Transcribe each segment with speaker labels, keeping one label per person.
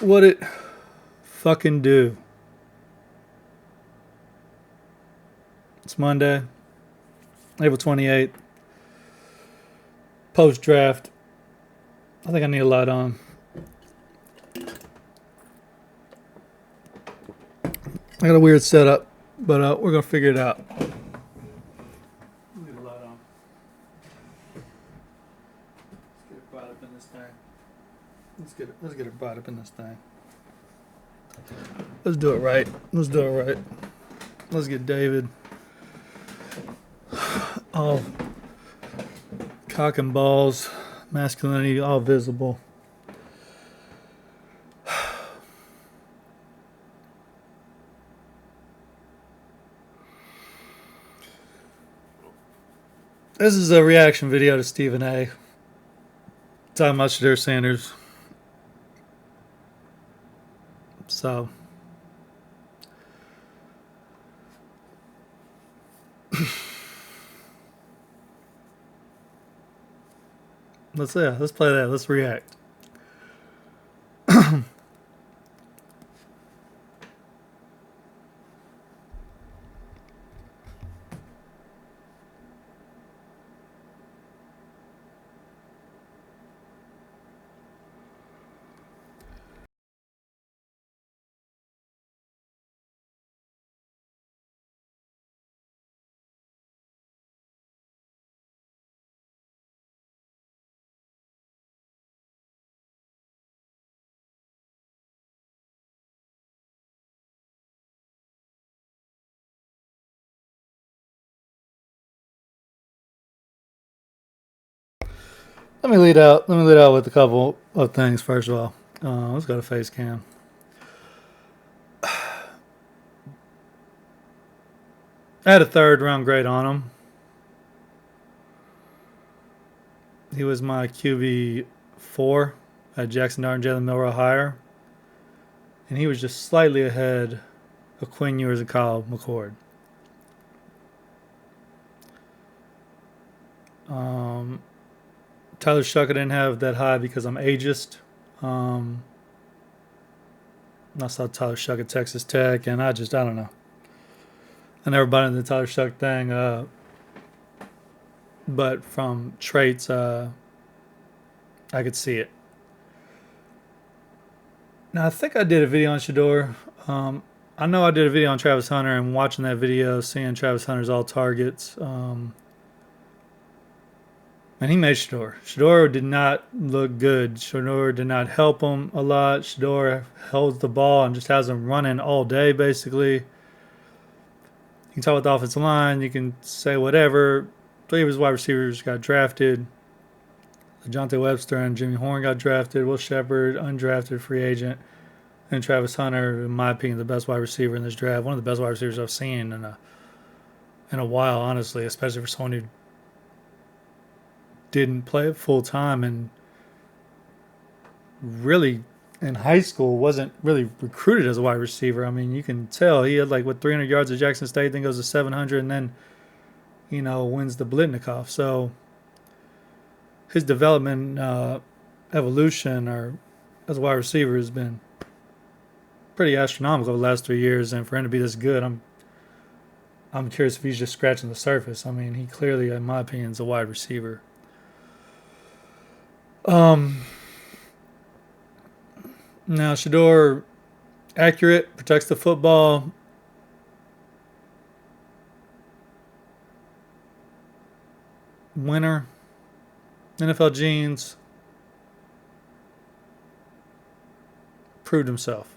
Speaker 1: What it fucking do? It's Monday, April 28th, post draft. I think I need a light on. I got a weird setup, but we're gonna figure it out. Need a light on. Let's get it brought up in this thing. Let's get it brought up in this thing. Let's do it right. Let's do it right. Let's get David all cock and balls, masculinity all visible. This is a reaction video to Stephen A. Talking about Shedeur Sanders. So, let's play that. Let's react. Let me lead out with a couple of things. First of all, let's go to face cam. I had a third round grade on him. He was my QB4 at Jackson Dart and Jalen Milroe higher, and he was just slightly ahead of Quinn Ewers and Kyle McCord. Tyler Shuck I didn't have that high because I'm ageist. I saw Tyler Shuck at Texas Tech, and I don't know. I never bought into the Tyler Shuck thing, but from traits, I could see it. Now, I think I did a video on Shedeur. I know I did a video on Travis Hunter, and watching that video, seeing Travis Hunter's all targets, and he made Shedeur. Shedeur did not look good. Shedeur did not help him a lot. Shedeur holds the ball and just has him running all day, basically. You can talk about the offensive line. You can say whatever. Three of his wide receivers got drafted. DeJounte Webster and Jimmy Horn got drafted. Will Shepard, undrafted free agent. And Travis Hunter, in my opinion, the best wide receiver in this draft. One of the best wide receivers I've seen in a while, honestly, especially for someone who didn't play it full time and really in high school wasn't really recruited as a wide receiver. I mean, you can tell he had 300 yards at Jackson State, then goes to 700, and then wins the Blitnikoff. So his development, evolution, or as a wide receiver has been pretty astronomical the last 3 years. And for him to be this good, I'm curious if he's just scratching the surface. I mean, he clearly, in my opinion, is a wide receiver. Now, Shedeur, accurate, protects the football. Winner, NFL genes, proved himself.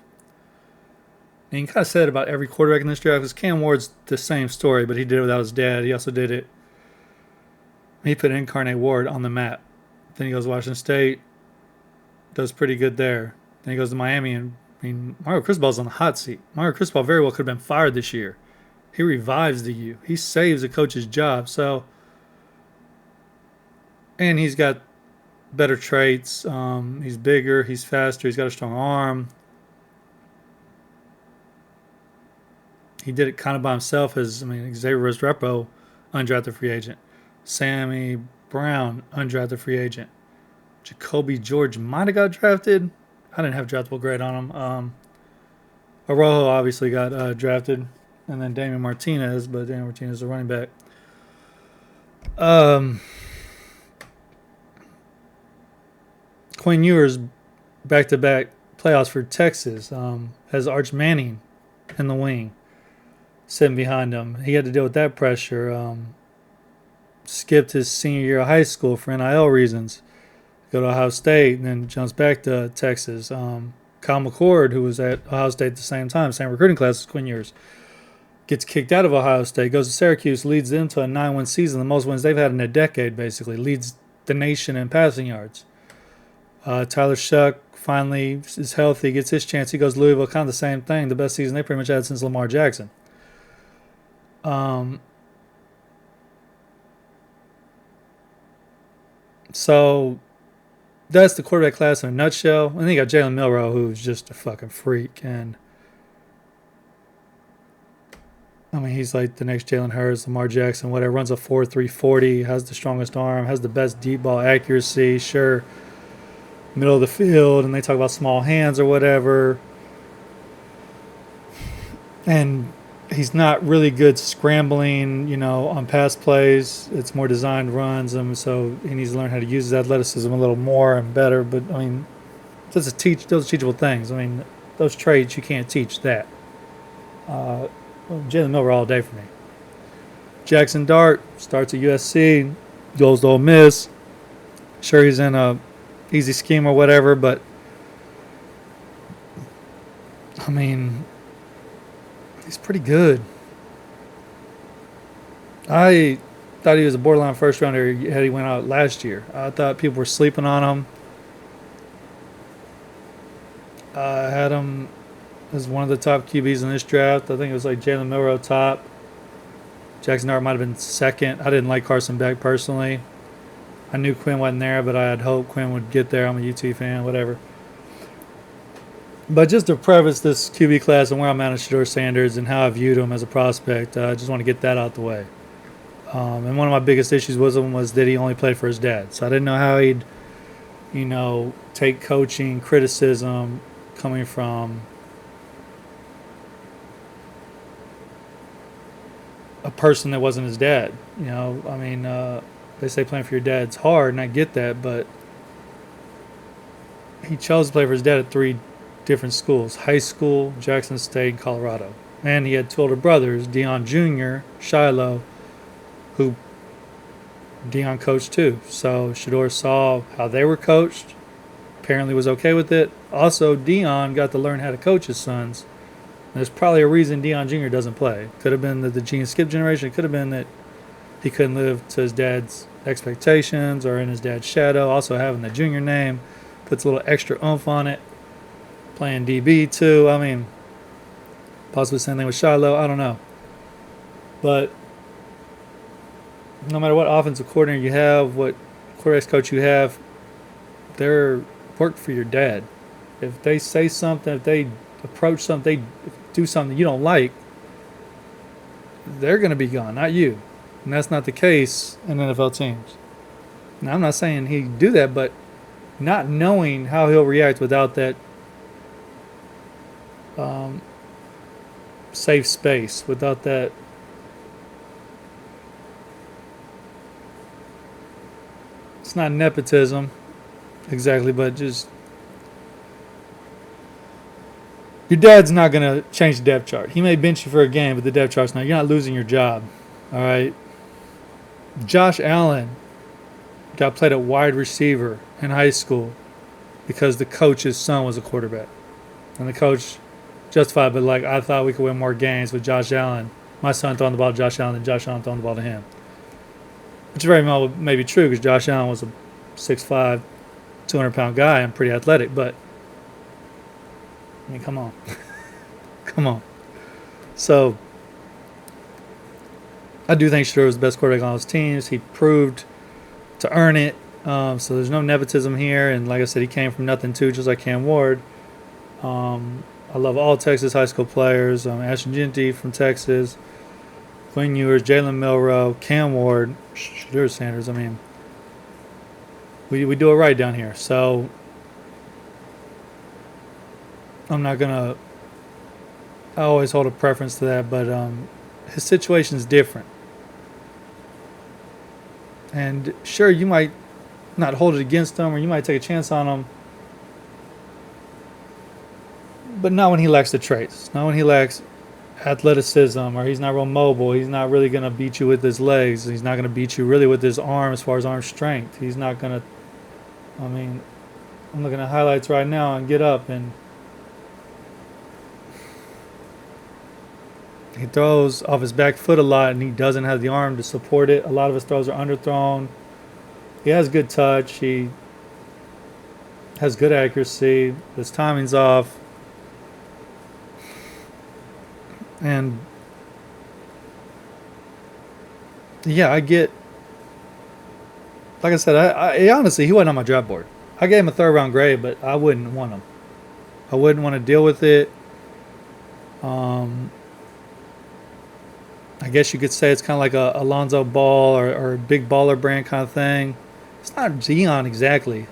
Speaker 1: And you kind of said it about every quarterback in this draft because Cam Ward's the same story, but he did it without his dad. He also did it. He put Incarnate Ward on the map. Then he goes to Washington State, does pretty good there. Then he goes to Miami, and Mario Cristobal's on the hot seat. Mario Cristobal very well could have been fired this year. He revives the U. He saves the coach's job. So, and he's got better traits. He's bigger. He's faster. He's got a strong arm. He did it kind of by himself. Xavier Restrepo, undrafted free agent. Sammy Brown, undrafted free agent. Jacoby George might have got drafted. I didn't have draftable grade on him. Arojo obviously got drafted, and then Damian Martinez, but Damian Martinez is a running back. Um, Quinn Ewers back-to-back playoffs for Texas has Arch Manning in the wing, sitting behind him. He had to deal with that pressure. Skipped his senior year of high school for NIL reasons. Go to Ohio State, and then jumps back to Texas. Kyle McCord, who was at Ohio State at the same time, same recruiting class as Quinn Ewers, gets kicked out of Ohio State, goes to Syracuse, leads them to a 9-win season, the most wins they've had in a decade, basically. Leads the nation in passing yards. Tyler Shuck finally is healthy, gets his chance. He goes to Louisville, kind of the same thing. The best season they pretty much had since Lamar Jackson. So that's the quarterback class in a nutshell. And then you got Jalen Milroe, who's just a fucking freak. And I mean, he's like the next Jalen Hurts, Lamar Jackson, whatever. Runs a 4.3 40, has the strongest arm, has the best deep ball accuracy. Sure, middle of the field, and they talk about small hands or whatever. And he's not really good scrambling, on pass plays. It's more designed runs, so he needs to learn how to use his athleticism a little more and better. But I mean, those teachable things. I mean, those traits you can't teach that. Jalen Milroe all day for me. Jackson Dart starts at USC, goes to Ole Miss. Sure, he's in a easy scheme or whatever, but I mean, he's pretty good. I thought he was a borderline first rounder had he went out last year. I thought people were sleeping on him. I had him as one of the top QBs in this draft. I think it was like Jalen Milroe top. Jackson Dart might have been second. I didn't like Carson Beck personally. I knew Quinn wasn't there, but I had hoped Quinn would get there. I'm a UT fan, whatever. But just to preface this QB class and where I'm at on Shedeur Sanders and how I viewed him as a prospect, I just want to get that out the way. And one of my biggest issues with him was that he only played for his dad. So I didn't know how he'd, take coaching criticism coming from a person that wasn't his dad. They say playing for your dad's hard, and I get that, but he chose to play for his dad at 3 different schools: high school, Jackson State, and Colorado. And he had 2 older brothers, Deion Jr., Shiloh, who Deion coached too. So Shedeur saw how they were coached, apparently was okay with it. Also, Deion got to learn how to coach his sons. And there's probably a reason Deion Jr. doesn't play. Could have been the Gene Skip generation. It could have been that he couldn't live to his dad's expectations or in his dad's shadow. Also, having the junior name puts a little extra oomph on it. Playing DB too. I mean, possibly the same thing with Shiloh. I don't know. But no matter what offensive coordinator you have, what quarterback coach you have, they're work for your dad. If they say something, if they approach something, they do something you don't like, they're going to be gone, not you. And that's not the case in NFL teams. Now, I'm not saying he'd do that, but not knowing how he'll react without that safe space, without that it's not nepotism exactly, but just your dad's not going to change the depth chart. He may bench you for a game, but the depth chart's not. You're not losing your job. All right. Josh Allen got played at wide receiver in high school because the coach's son was a quarterback. And the coach justified, but I thought we could win more games with Josh Allen. My son throwing the ball to Josh Allen and Josh Allen throwing the ball to him. Which very well may be true because Josh Allen was a 6'5", 200-pound guy and pretty athletic, but I mean, come on. Come on. So I do think Shedeur was the best quarterback on those teams. He proved to earn it. So there's no nepotism here. And like I said, he came from nothing too, just like Cam Ward. I love all Texas high school players. Ashton Jeanty from Texas, Quinn Ewers, Jalen Milroe, Cam Ward, Shedeur Sanders. I mean, we do it right down here. So I'm not gonna. I always hold a preference to that, but his situation is different. And sure, you might not hold it against him, or you might take a chance on him, but not when he lacks the traits. Not when he lacks athleticism, or he's not real mobile. He's not really gonna beat you with his legs. He's not gonna beat you really with his arm as far as arm strength. He's not gonna. I mean, I'm looking at highlights right now and get up and he throws off his back foot a lot and he doesn't have the arm to support it. A lot of his throws are underthrown. He has good touch. He has good accuracy. His timing's off. And yeah, I get, like I said, I honestly, he wasn't on my draft board. I gave him a third round grade, but I wouldn't want him. I wouldn't want to deal with it. Um, I guess you could say it's kind of like a Alonzo Ball or a big baller brand kind of thing. It's not Zion exactly.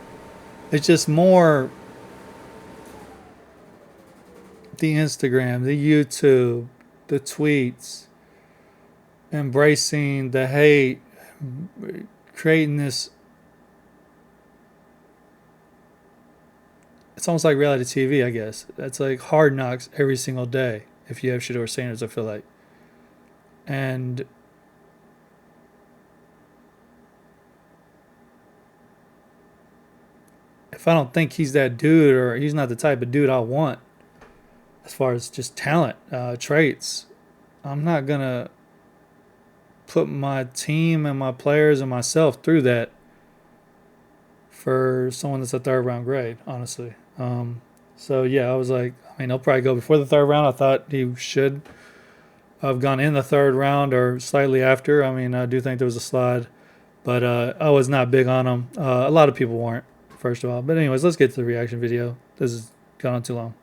Speaker 1: It's just more the Instagram, the YouTube, the tweets, embracing the hate, creating this. It's almost like reality TV, I guess. It's like Hard Knocks every single day if you have Shedeur Sanders, I feel like. And if I don't think he's that dude or he's not the type of dude I want as far as just talent, traits, I'm not going to put my team and my players and myself through that for someone that's a third round grade, honestly. So yeah, I was like, I mean, he'll probably go before the third round. I thought he should have gone in the third round or slightly after. I mean, I do think there was a slide, but I was not big on him. A lot of people weren't, first of all. But anyways, let's get to the reaction video. This has gone on too long.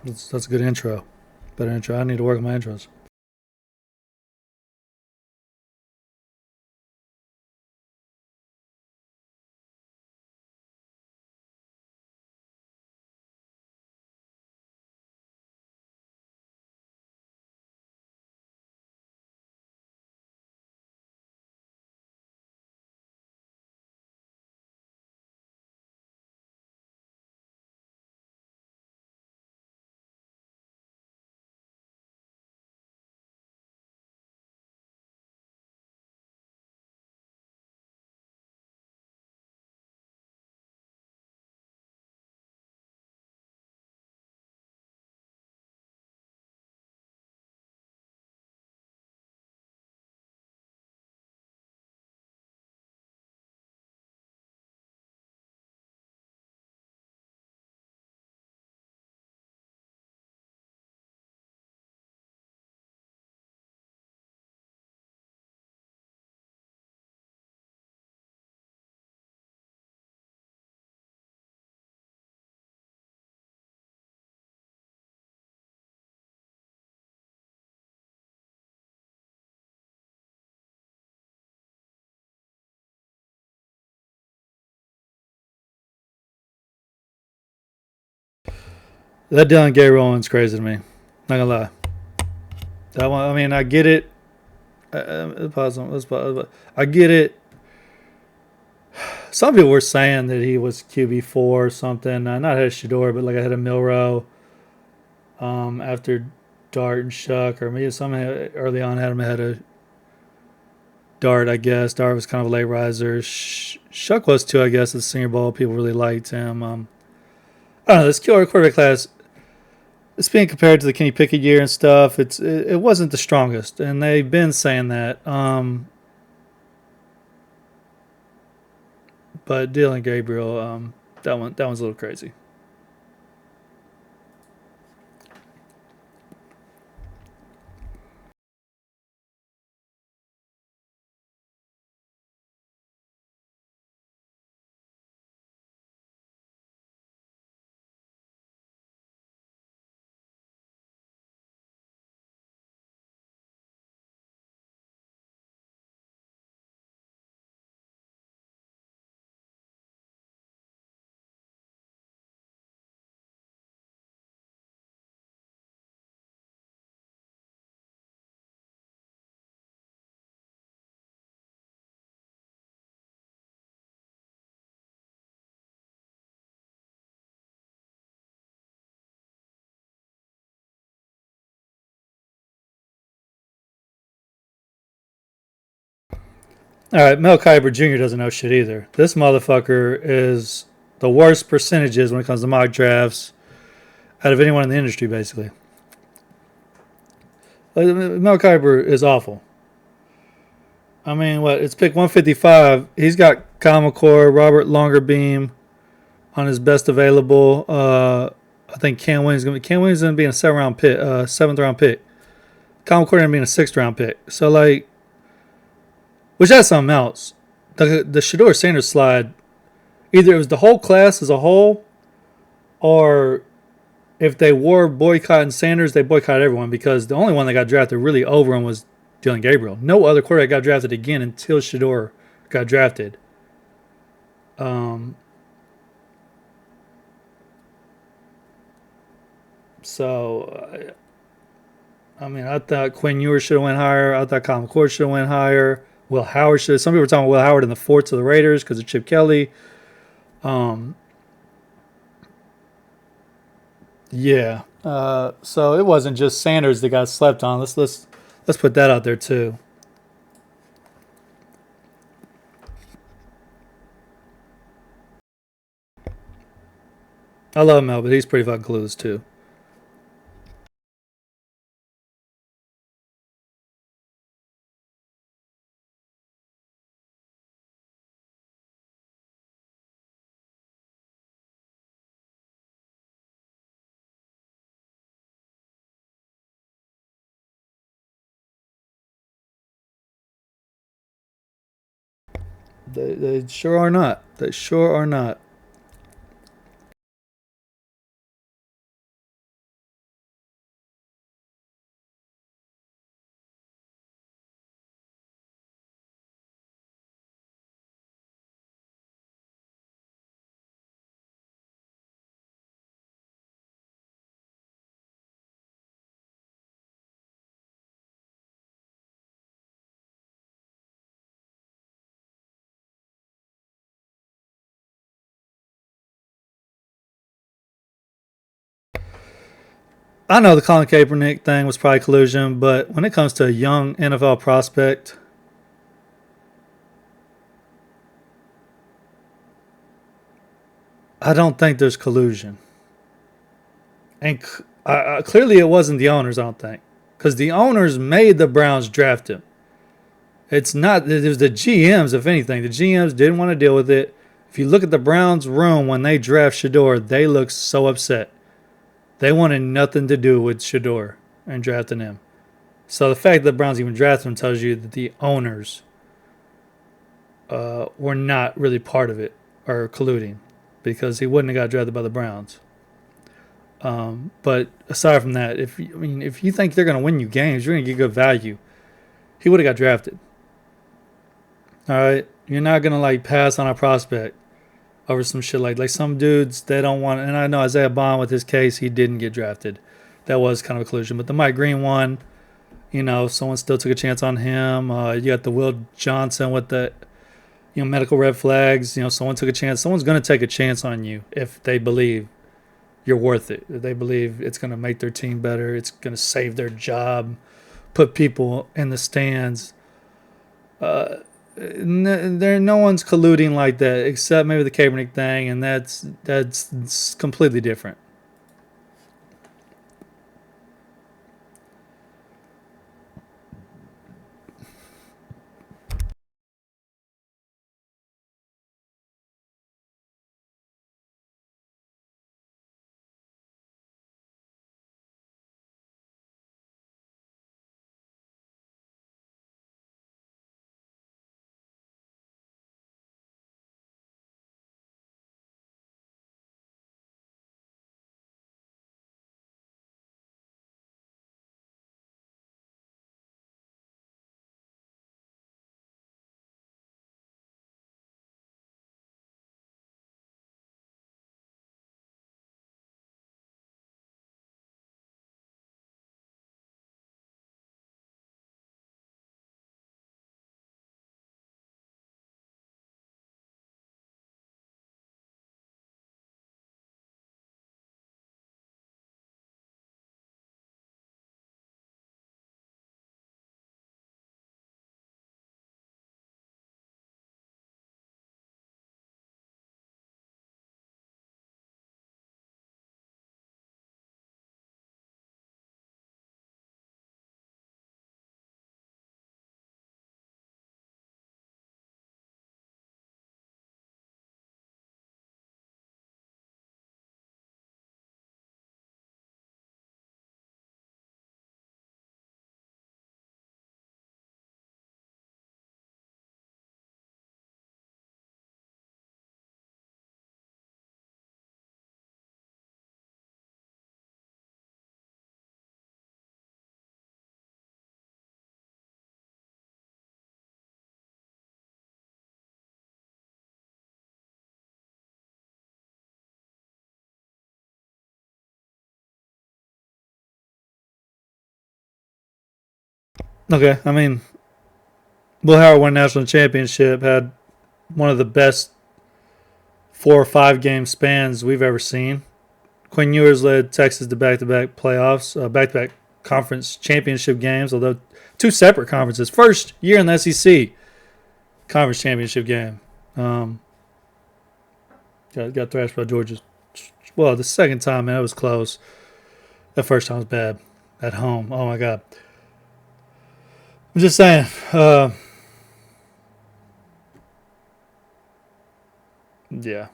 Speaker 1: That's a good intro. Better intro. I need to work on my intros. That Dylan Gabriel one's crazy to me. Not gonna lie. That one. I mean, I get it. I get it. Some people were saying that he was QB4 or something. Not ahead of Shedeur, but like ahead of Milrow. After Dart and Shuck, or maybe some early on had him ahead of Dart, I guess. Dart was kind of a late riser. Shuck was too, I guess, at the Senior Bowl. People really liked him. I don't know. This killer quarterback class, it's being compared to the Kenny Pickett year and stuff. It wasn't the strongest, and they've been saying that. But Dylan Gabriel, that one's a little crazy. All right, Mel Kiper Jr. doesn't know shit either. This motherfucker is the worst percentages when it comes to mock drafts out of anyone in the industry, basically. Mel Kiper is awful. I mean, what? It's pick 155. He's got Kyle McCord, Robert Longerbeam on his best available. I think Cam Williams gonna be in a seventh round pick. Kyle McCord gonna be in a sixth round pick. So like, which that's something else. The Shedeur Sanders slide, either it was the whole class as a whole, or if they were boycotting Sanders, they boycotted everyone, because the only one that got drafted really over him was Dylan Gabriel. No other quarterback got drafted again until Shedeur got drafted. So, I mean, I thought Quinn Ewers should have went higher. I thought Kyle McCord should have went higher. Will Howard should. Some people were talking about Will Howard in the fourth to the Raiders because of Chip Kelly. Yeah. So it wasn't just Sanders that got slept on. Let's put that out there too. I love Mel, but he's pretty fucking clueless too. They sure are not. They sure are not. I know the Colin Kaepernick thing was probably collusion, but when it comes to a young NFL prospect, I don't think there's collusion. And clearly it wasn't the owners, I don't think. Because the owners made the Browns draft him. It's not, it was the GMs, if anything. The GMs didn't want to deal with it. If you look at the Browns' room when they draft Shedeur, they look so upset. They wanted nothing to do with Shedeur and drafting him. So the fact that the Browns even drafted him tells you that the owners were not really part of it or colluding, because he wouldn't have got drafted by the Browns. But aside from that, if you think they're going to win you games, you're going to get good value. He would have got drafted. All right, you're not going to like pass on a prospect over some shit like some dudes they don't want. And I know Isaiah Bond with his case, he didn't get drafted. That was kind of a collusion. But the Mike Green one, someone still took a chance on him. You got the Will Johnson with the medical red flags. Someone took a chance. Someone's going to take a chance on you if they believe you're worth it. If they believe it's going to make their team better. It's going to save their job, put people in the stands. No one's colluding like that except maybe the Kaepernick thing, and that's completely different. Okay, I mean, Will Howard won a national championship, had one of the best 4 or 5 game spans we've ever seen. Quinn Ewers led Texas to back-to-back playoffs, back-to-back conference championship games, although two separate conferences. First year in the SEC conference championship game. Um, got thrashed by Georgia. Well, the second time, man, it was close. The first time was bad. At home. Oh, my God. I'm just saying. Yeah.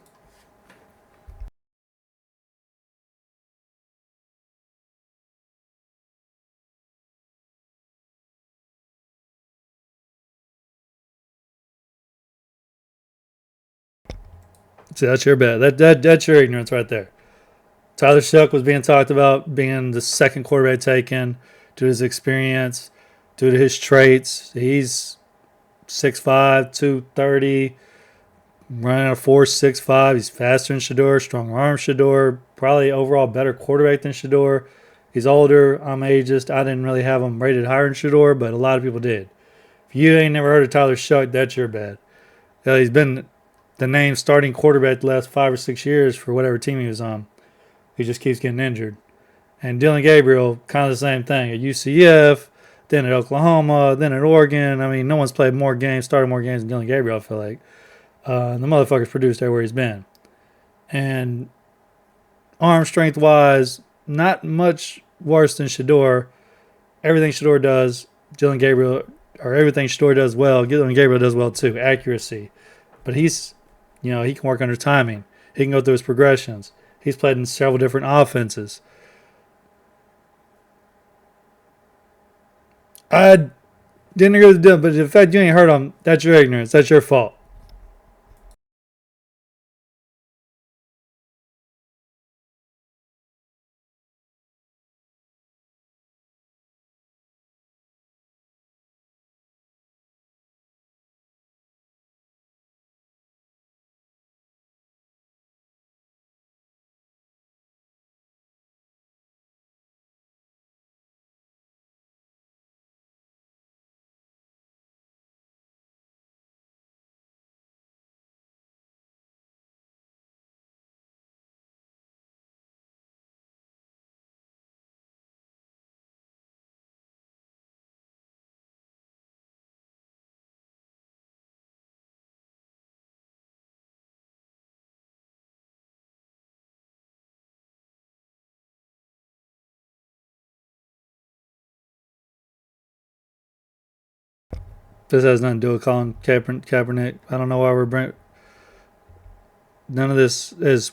Speaker 1: See, that's your bad. That's your ignorance right there. Tyler Shough was being talked about being the second quarterback taken due to his experience, due to his traits. He's 6'5", 230, running a 4.65. He's faster than Shedeur, strong arm Shedeur, probably overall better quarterback than Shedeur. He's older. I'm ageist. I didn't really have him rated higher than Shedeur, but a lot of people did. If you ain't never heard of Tyler Shough, that's your bad. He's been the name starting quarterback the last 5 or 6 years for whatever team he was on. He just keeps getting injured. And Dylan Gabriel, kind of the same thing at UCF, then at Oklahoma, then at Oregon. I mean, no one's played more games, started more games than Dylan Gabriel, I feel like. The motherfucker's produced everywhere he's been. And arm strength wise, not much worse than Shedeur. Everything Shedeur does, Dylan Gabriel, or everything Shedeur does well, Dylan Gabriel does well too. Accuracy. But he can work under timing. He can go through his progressions. He's played in several different offenses. I didn't agree with the deal, but the fact you ain't heard him, that's your ignorance. That's your fault. This has nothing to do with Colin Kaepernick. I don't know why we're bringing. None of this is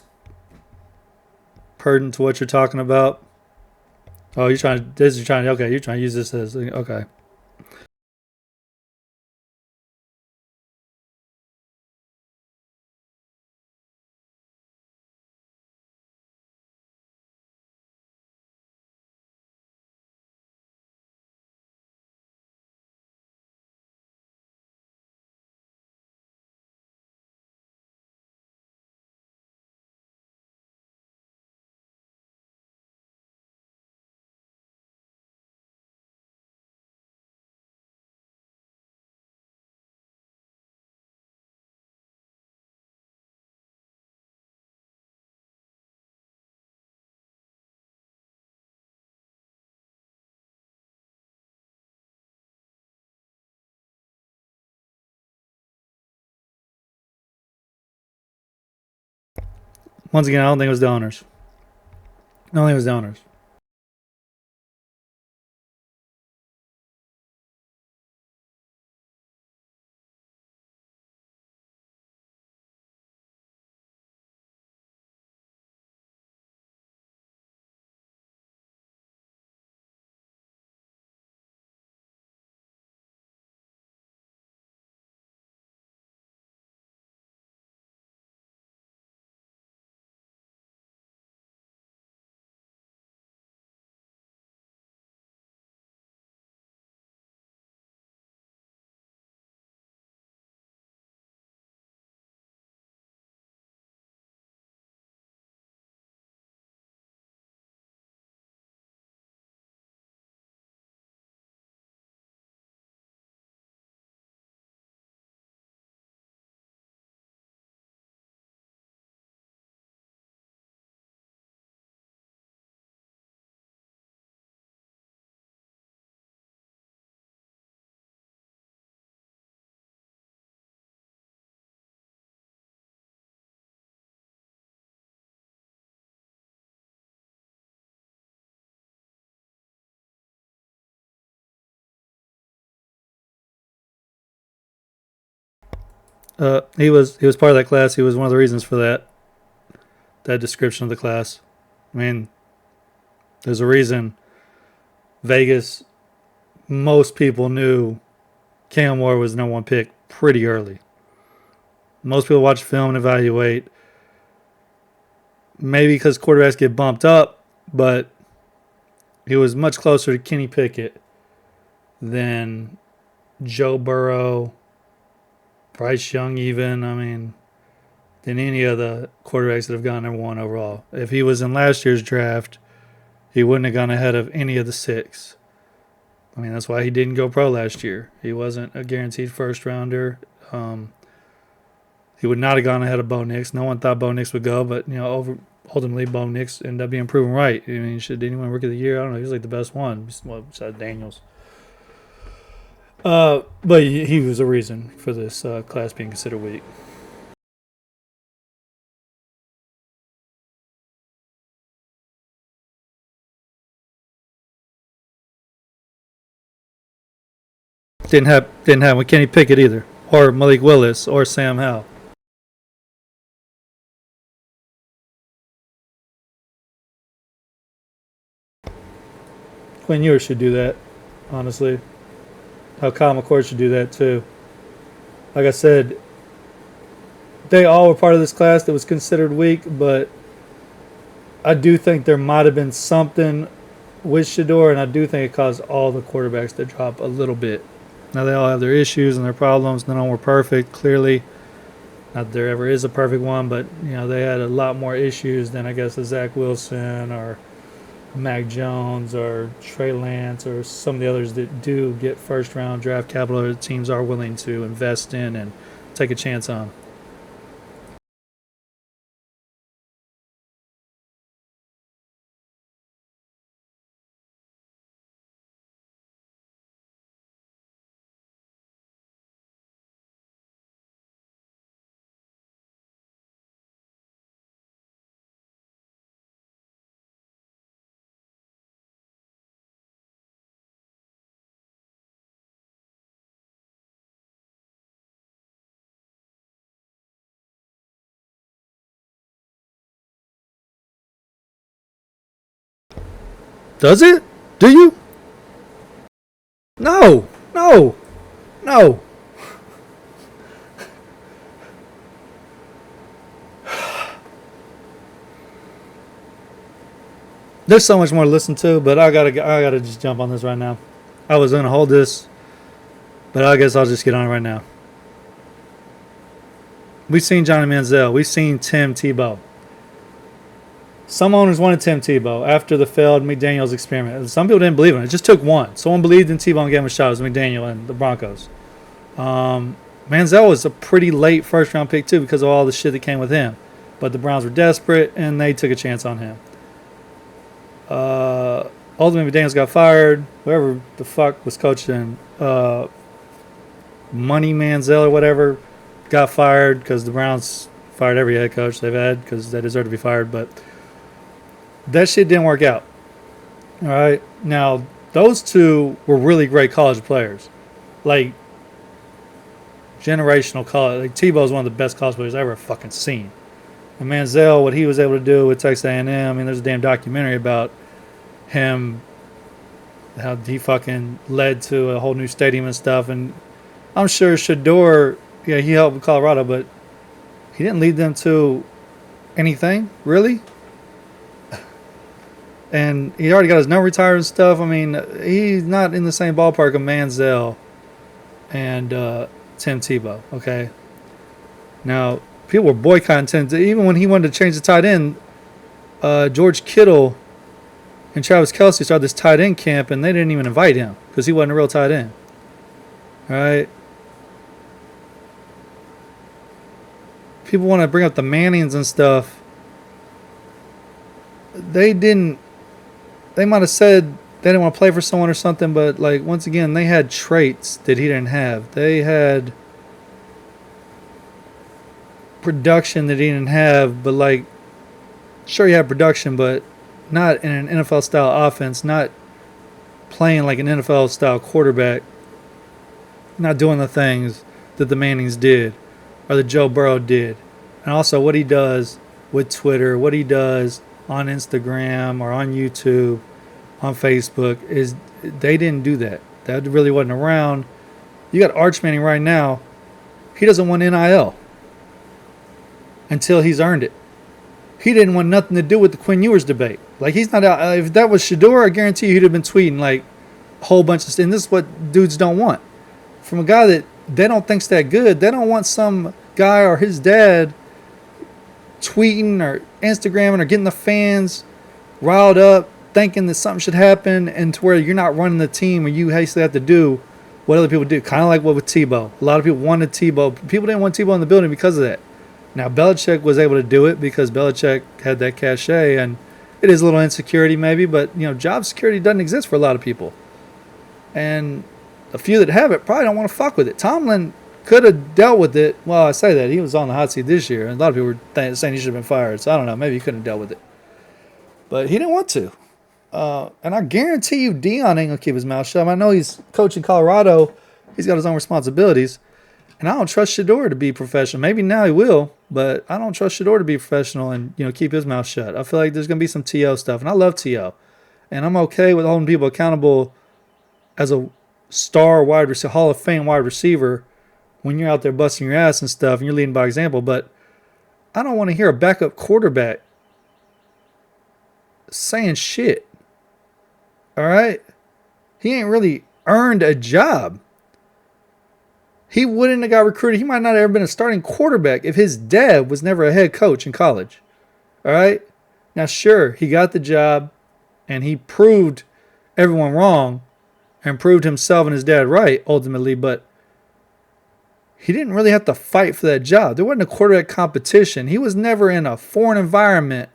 Speaker 1: pertinent to what you're talking about. Oh, you're trying. This you're trying. Okay, you're trying to use this as okay. Once again, I don't think it was the owners. I don't think it was the owners. He was part of that class. He was one of the reasons for that description of the class. I mean, there's a reason Vegas. Most people knew Cam Ward was the number one pick pretty early. Most people watch film and evaluate. Maybe because quarterbacks get bumped up, but he was much closer to Kenny Pickett than Joe Burrow, Bryce Young, even. I mean, than any of the quarterbacks that have gone number one overall. If he was in last year's draft, he wouldn't have gone ahead of any of the six. I mean, that's why he didn't go pro last year. He wasn't a guaranteed first rounder. He would not have gone ahead of Bo Nix. No one thought Bo Nix would go, but ultimately Bo Nix ended up being proven right. I mean, did anyone rookie of the year? I don't know. He was like the best one, besides Daniels. But he was a reason for this class being considered weak. Didn't have with Kenny Pickett either, or Malik Willis, or Sam Howell. Quinn Ewers should do that, honestly. How Kyle McCord should do that too. Like I said, they all were part of this class that was considered weak, but I do think there might have been something with Shedeur, and I do think it caused all the quarterbacks to drop a little bit. Now they all have their issues and their problems. None of them were perfect, clearly. Not that there ever is a perfect one, but they had a lot more issues than I guess a Zach Wilson or Mac Jones or Trey Lance or some of the others that do get first round draft capital that teams are willing to invest in and take a chance on. Does it? Do you? No. No. No. There's so much more to listen to, but I gotta just jump on this right now. I was gonna hold this, but I guess I'll just get on it right now. We've seen Johnny Manziel. We've seen Tim Tebow. Some owners wanted Tim Tebow after the failed McDaniels experiment. Some people didn't believe in it. It just took one. Someone believed in Tebow and gave him a shot. It was McDaniel and the Broncos. Manziel was a pretty late first-round pick, too, because of all the shit that came with him. But the Browns were desperate, and they took a chance on him. Ultimately, McDaniels got fired. Whoever the fuck was coaching Money Manziel or whatever got fired because the Browns fired every head coach they've had because they deserve to be fired. But that shit didn't work out. All right. Now, those two were really great college players. Like, generational college. Like, Tebow's one of the best college players I've ever fucking seen. And Manziel, what he was able to do with Texas A&M, I mean, there's a damn documentary about him, how he fucking led to a whole new stadium and stuff. And I'm sure Shedeur, yeah, he helped with Colorado, but he didn't lead them to anything, really. And he already got his number retired and stuff. I mean, he's not in the same ballpark of Manziel and Tim Tebow, okay? Now, people were boycotting Tim. Even when he wanted to change the tight end, George Kittle and Travis Kelce started this tight end camp, and they didn't even invite him because he wasn't a real tight end. All right? People want to bring up the Mannings and stuff. They might have said they didn't want to play for someone or something, but, like, once again, they had traits that he didn't have. They had production that he didn't have, but, like, sure, he had production, but not in an NFL-style offense, not playing like an NFL-style quarterback, not doing the things that the Mannings did or that Joe Burrow did. And also what he does with Twitter, what he does on Instagram or on YouTube, on Facebook, is they didn't do that. That really wasn't around. You got Arch Manning right now. He doesn't want NIL until he's earned it. He didn't want nothing to do with the Quinn Ewers debate. Like, he's not out. If that was Shedeur, I guarantee you he'd have been tweeting like a whole bunch of stuff. And this is what dudes don't want. From a guy that they don't think's that good, they don't want some guy or his dad tweeting or Instagramming or getting the fans riled up, thinking that something should happen, and to where you're not running the team and you hastily have to do what other people do. Kind of like what with Tebow. A lot of people wanted Tebow. People didn't want Tebow in the building because of that. Now, Belichick was able to do it because Belichick had that cachet, and it is a little insecurity maybe, but, you know, job security doesn't exist for a lot of people. And a few that have it probably don't want to fuck with it. Tomlin could have dealt with it. Well, I say that. He was on the hot seat this year, and a lot of people were saying he should have been fired. So, I don't know. Maybe he couldn't have dealt with it. But he didn't want to. And I guarantee you Deion ain't going to keep his mouth shut. I know he's coaching Colorado. He's got his own responsibilities. And I don't trust Shedeur to be professional. Maybe now he will, but I don't trust Shedeur to be professional and, you know, keep his mouth shut. I feel like there's going to be some T.O. stuff, and I love T.O. And I'm okay with holding people accountable as a star wide receiver, Hall of Fame wide receiver, when you're out there busting your ass and stuff and you're leading by example. But I don't want to hear a backup quarterback saying shit. All right? He ain't really earned a job. He wouldn't have got recruited. He might not have ever been a starting quarterback if his dad was never a head coach in college. All right? Now, sure, he got the job, and he proved everyone wrong and proved himself and his dad right, ultimately, but he didn't really have to fight for that job. There wasn't a quarterback competition. He was never in a foreign environment,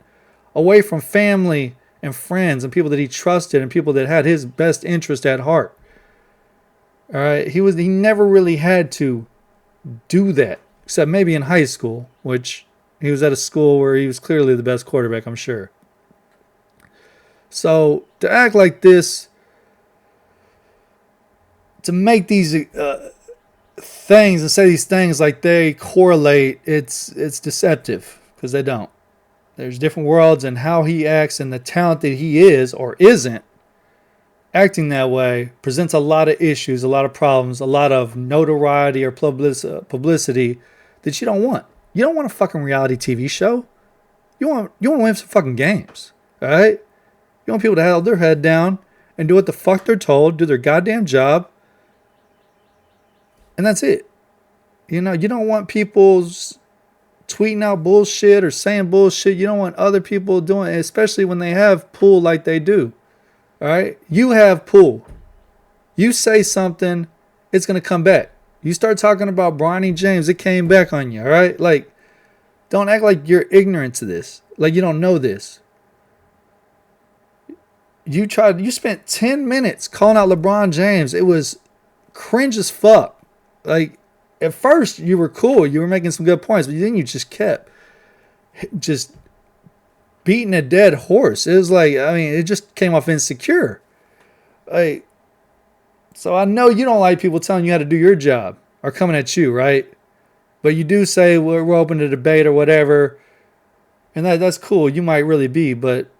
Speaker 1: away from family and friends and people that he trusted and people that had his best interest at heart. All right, he never really had to do that, except maybe in high school, which he was at a school where he was clearly the best quarterback, I'm sure. So to act like this, to make these things and say these things like they correlate, it's deceptive because they don't. There's different worlds, and how he acts and the talent that he is or isn't acting that way presents a lot of issues, a lot of problems, a lot of notoriety or publicity that you don't want. You don't want a fucking reality TV show. You want to win some fucking games, all right? You want people to hold their head down and do what the fuck they're told, do their goddamn job, and that's it. You don't want people tweeting out bullshit or saying bullshit. You don't want other people doing it, especially when they have pull like they do. All right? You have pull. You say something, it's going to come back. You start talking about Bronny James, it came back on you, all right? Like, don't act like you're ignorant to this. Like you don't know this. You spent 10 minutes calling out LeBron James. It was cringe as fuck. Like, at first you were cool. You were making some good points, but then you just kept just beating a dead horse. It was like, I mean, it just came off insecure. Like, so I know you don't like people telling you how to do your job or coming at you, right? But you do say we're open to debate or whatever, and that's cool. You might really be, but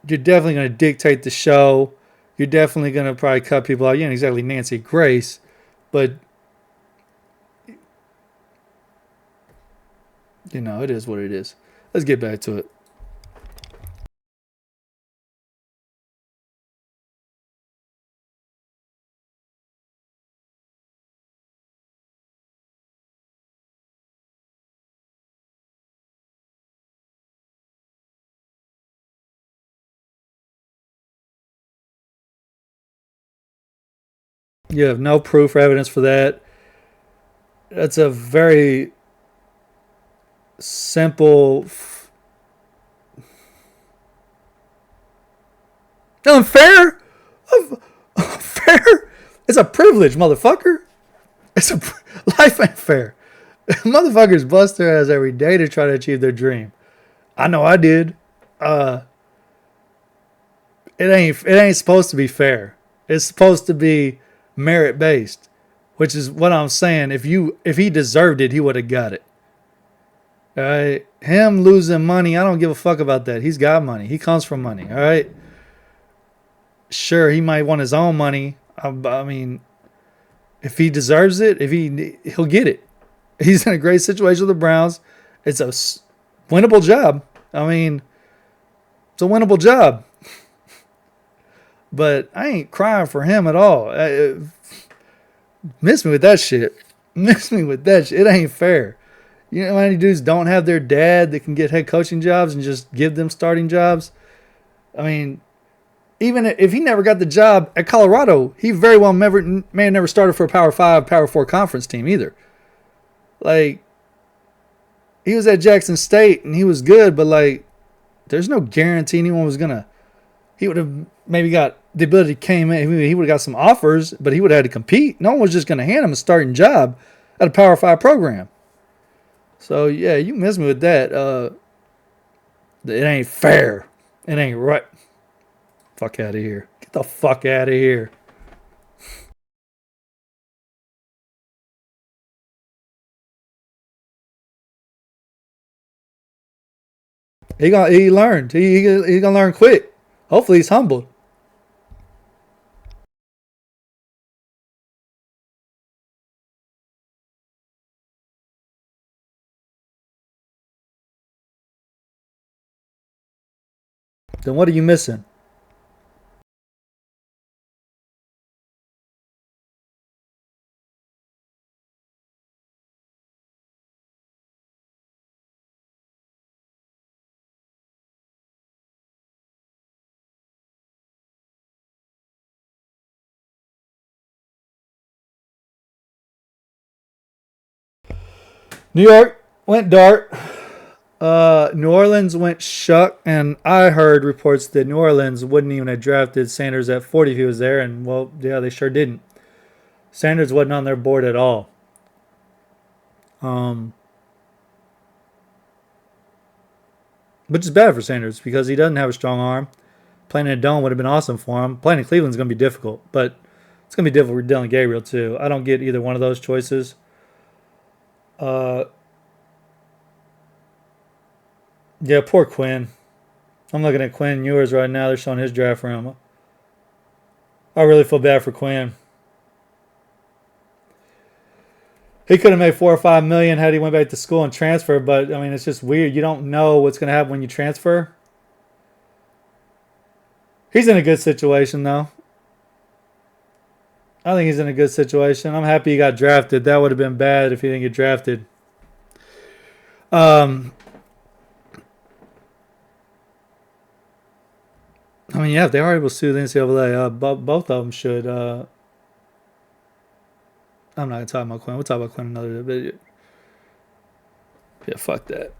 Speaker 1: you're definitely going to dictate the show. You're definitely going to probably cut people out. You ain't exactly Nancy Grace, but it is what it is. Let's get back to it. You have no proof or evidence for that. That's a very simple, unfair, fair. It's a privilege, motherfucker. It's a life ain't fair. Motherfuckers bust their ass every day to try to achieve their dream. I know I did. Uh, it ain't supposed to be fair. It's supposed to be merit based, which is what I'm saying. If he deserved it, he would have got it. All right, him losing money, I don't give a fuck about that. He's got money. He comes from money. All right, sure, he might want his own money. I mean, if he deserves it, he'll get it. He's in a great situation with the Browns. It's a winnable job. I mean, it's a winnable job. But I ain't crying for him at all. Miss me with that shit. Miss me with that shit. It ain't fair. You know how many dudes don't have their dad that can get head coaching jobs and just give them starting jobs? I mean, even if he never got the job at Colorado, he very well may have never started for a Power 5, Power 4 conference team either. Like, he was at Jackson State and he was good, but like, there's no guarantee anyone was going to. He would have maybe got the ability came in. He would have got some offers, but he would have had to compete. No one was just going to hand him a starting job at a Power 5 program. So, yeah, you miss me with that. It ain't fair. It ain't right. Fuck out of here. Get the fuck out of here. He learned. He gonna learn quick. Hopefully he's humbled. Then what are you missing? New York went dart. New Orleans went shuck, and I heard reports that New Orleans wouldn't even have drafted Sanders at 40 if he was there, and well, yeah, they sure didn't. Sanders wasn't on their board at all. Um, which is bad for Sanders because he doesn't have a strong arm. Playing in a dome would have been awesome for him. Playing in Cleveland is going to be difficult, but it's going to be difficult for Dylan Gabriel too. I don't get either one of those choices. Uh, yeah, poor Quinn. I'm looking at Quinn Ewers right now. They're showing his draft room. I really feel bad for Quinn. He could have made $4 or $5 million had he went back to school and transferred, but I mean, it's just weird. You don't know what's going to happen when you transfer. He's in a good situation though. I think he's in a good situation. I'm happy he got drafted. That would have been bad if he didn't get drafted. Um, I mean, yeah, if they are able to sue the NCAA, both of them should. I'm not gonna talk about Quinn. We'll talk about Quinn another day. Yeah, fuck that.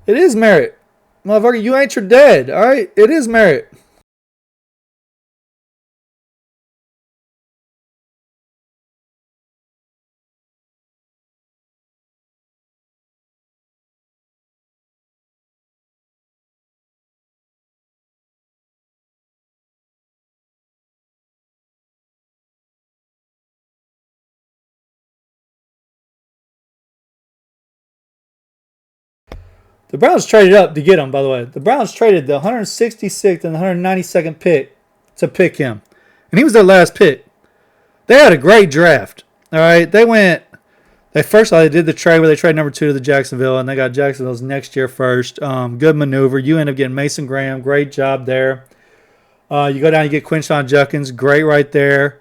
Speaker 1: It is merit, motherfucker. You ain't your dad. All right, it is merit. The Browns traded up to get him, by the way. The Browns traded the 166th and the 192nd pick to pick him. And he was their last pick. They had a great draft. All right. They did the trade where they traded number 2 to the Jacksonville, and they got Jacksonville's next year first. Good maneuver. You end up getting Mason Graham. Great job there. You go down, you get Quinshon Judkins. Great right there.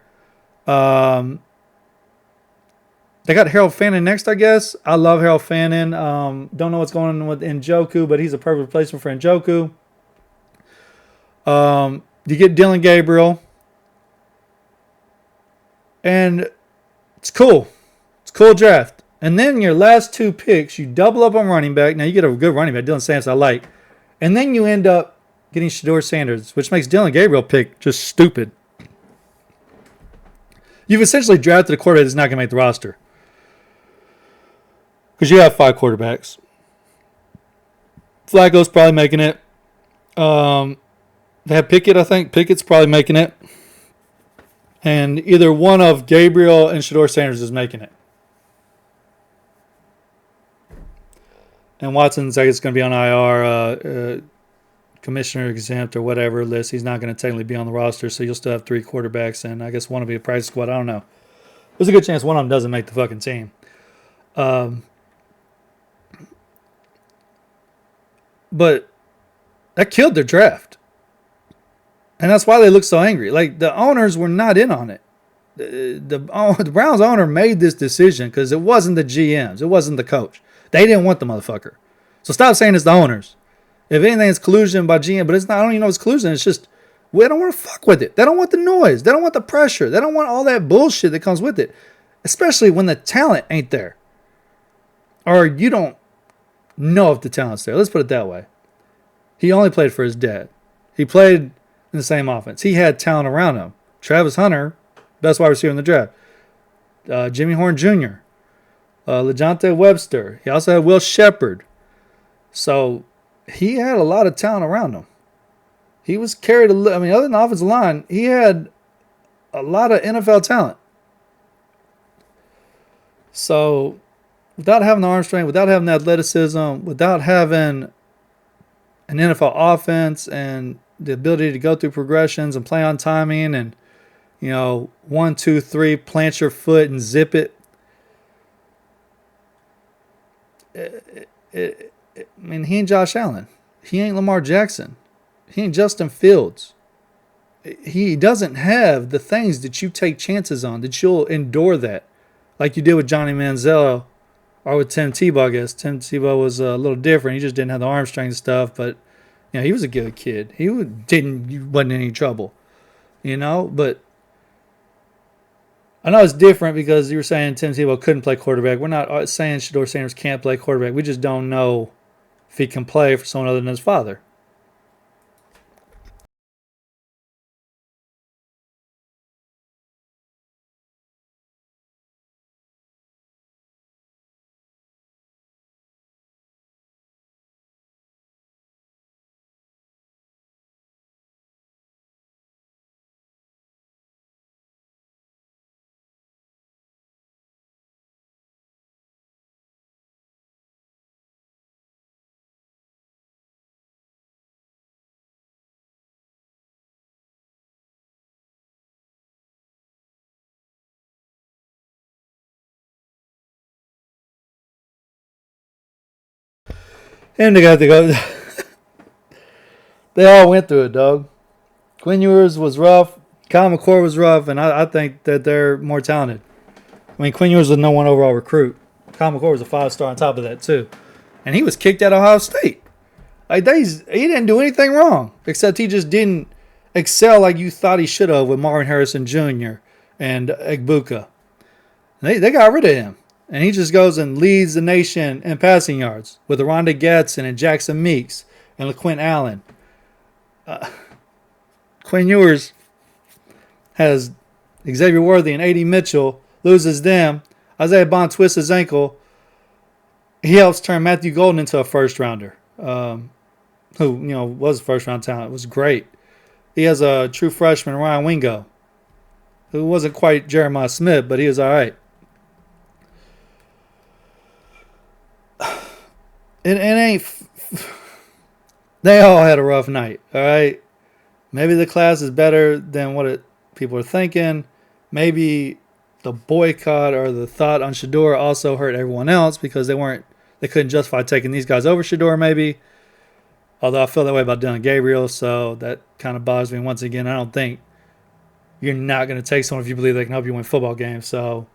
Speaker 1: They got Harold Fannin next, I guess. I love Harold Fannin. Don't know what's going on with Njoku, but he's a perfect replacement for Njoku. You get Dylan Gabriel. And it's cool. It's a cool draft. And then your last 2 picks, you double up on running back. Now you get a good running back, Dylan Sanders, I like. And then you end up getting Shedeur Sanders, which makes Dylan Gabriel pick just stupid. You've essentially drafted a quarterback that's not going to make the roster. Because you have 5 quarterbacks. Flacco's probably making it. They have Pickett, I think. Pickett's probably making it. And either one of Gabriel and Shedeur Sanders is making it. And Watson's, I guess, going to be on IR, commissioner exempt or whatever list. He's not going to technically be on the roster, so you'll still have 3 quarterbacks, and I guess one will be a practice squad. I don't know. There's a good chance one of them doesn't make the fucking team. But that killed their draft. And that's why they look so angry. Like, the owners were not in on it. The Browns owner made this decision because it wasn't the GMs. It wasn't the coach. They didn't want the motherfucker. So stop saying it's the owners. If anything, it's collusion by GM, but it's not. I don't even know it's collusion. It's just we don't want to fuck with it. They don't want the noise. They don't want the pressure. They don't want all that bullshit that comes with it, especially when the talent ain't there, or you don't know if the talent's there. Let's put it that way. He only played for his dad. He played in the same offense. He had talent around him. Travis Hunter, best wide receiver in the draft. Jimmy Horn Jr., LeJohntay Webster. He also had Will Shepard. So he had a lot of talent around him. He was carried other than the offensive line, he had a lot of NFL talent. So without having the arm strength, without having the athleticism, without having an NFL offense and the ability to go through progressions and play on timing and, 1, 2, 3, plant your foot and zip it. He ain't Josh Allen. He ain't Lamar Jackson. He ain't Justin Fields. He doesn't have the things that you take chances on, that you'll endure that. Like you did with Johnny Manziel or with Tim Tebow, I guess. Tim Tebow was a little different. He just didn't have the arm strength stuff, but he was a good kid. He wasn't in any trouble, but I know it's different because you were saying Tim Tebow couldn't play quarterback. We're not saying Shedeur Sanders can't play quarterback. We just don't know if he can play for someone other than his father. And they got to go. They all went through it, dog. Quinn Ewers was rough. Kyle McCord was rough, and I think that they're more talented. I mean, Quinn Ewers was a no one overall recruit. Kyle McCord was a 5-star on top of that too, and he was kicked out of Ohio State. Like he didn't do anything wrong, except he just didn't excel like you thought he should have with Marvin Harrison Jr. and Egbuka. They got rid of him, and he just goes and leads the nation in passing yards with Rhonda Gatson and Jackson Meeks and LaQuint Allen. Quinn Ewers has Xavier Worthy and A.D. Mitchell, loses them. Isaiah Bond twists his ankle. He helps turn Matthew Golden into a first rounder, who was a first round talent. It was great. He has a true freshman, Ryan Wingo, who wasn't quite Jeremiah Smith, but he was all right. It ain't. They all had a rough night. All right. Maybe the class is better than what people are thinking. Maybe the boycott or the thought on Shedeur also hurt everyone else because they couldn't justify taking these guys over Shedeur. Maybe. Although I feel that way about Dylan Gabriel, so that kind of bothers me. Once again, I don't think you're not going to take someone if you believe they can help you win football games. So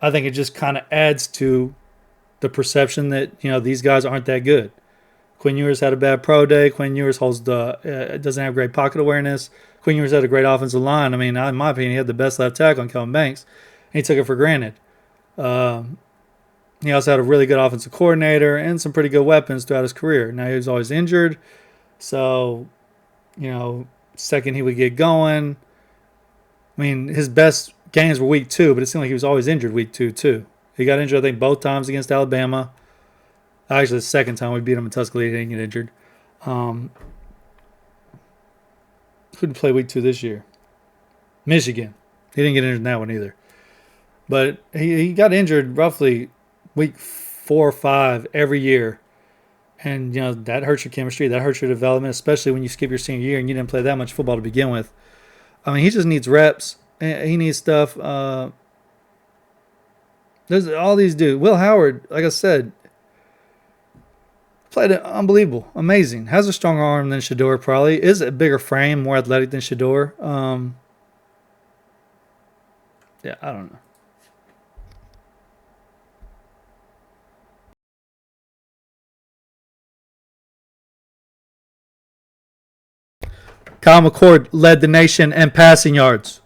Speaker 1: I think it just kind of adds to the perception that these guys aren't that good. Quinn Ewers had a bad pro day. Quinn Ewers doesn't have great pocket awareness. Quinn Ewers had a great offensive line. I mean, in my opinion, he had the best left tackle on Kelvin Banks, and he took it for granted. He also had a really good offensive coordinator and some pretty good weapons throughout his career. Now, he was always injured, so, second he would get going. I mean, his best games were week 2, but it seemed like he was always injured week 2, too. He got injured, I think, both times against Alabama. Actually, the second time we beat him in Tuscaloosa, he didn't get injured. Couldn't play week 2 this year. Michigan. He didn't get injured in that one either. But he got injured roughly week 4 or 5 every year. And, that hurts your chemistry. That hurts your development, especially when you skip your senior year and you didn't play that much football to begin with. I mean, he just needs reps. He needs stuff. There's all these dudes. Will Howard, like I said, played it unbelievable, amazing. Has a stronger arm than Shedeur, probably. Is a bigger frame, more athletic than Shedeur. Yeah, I don't know. Kyle McCord led the nation in passing yards.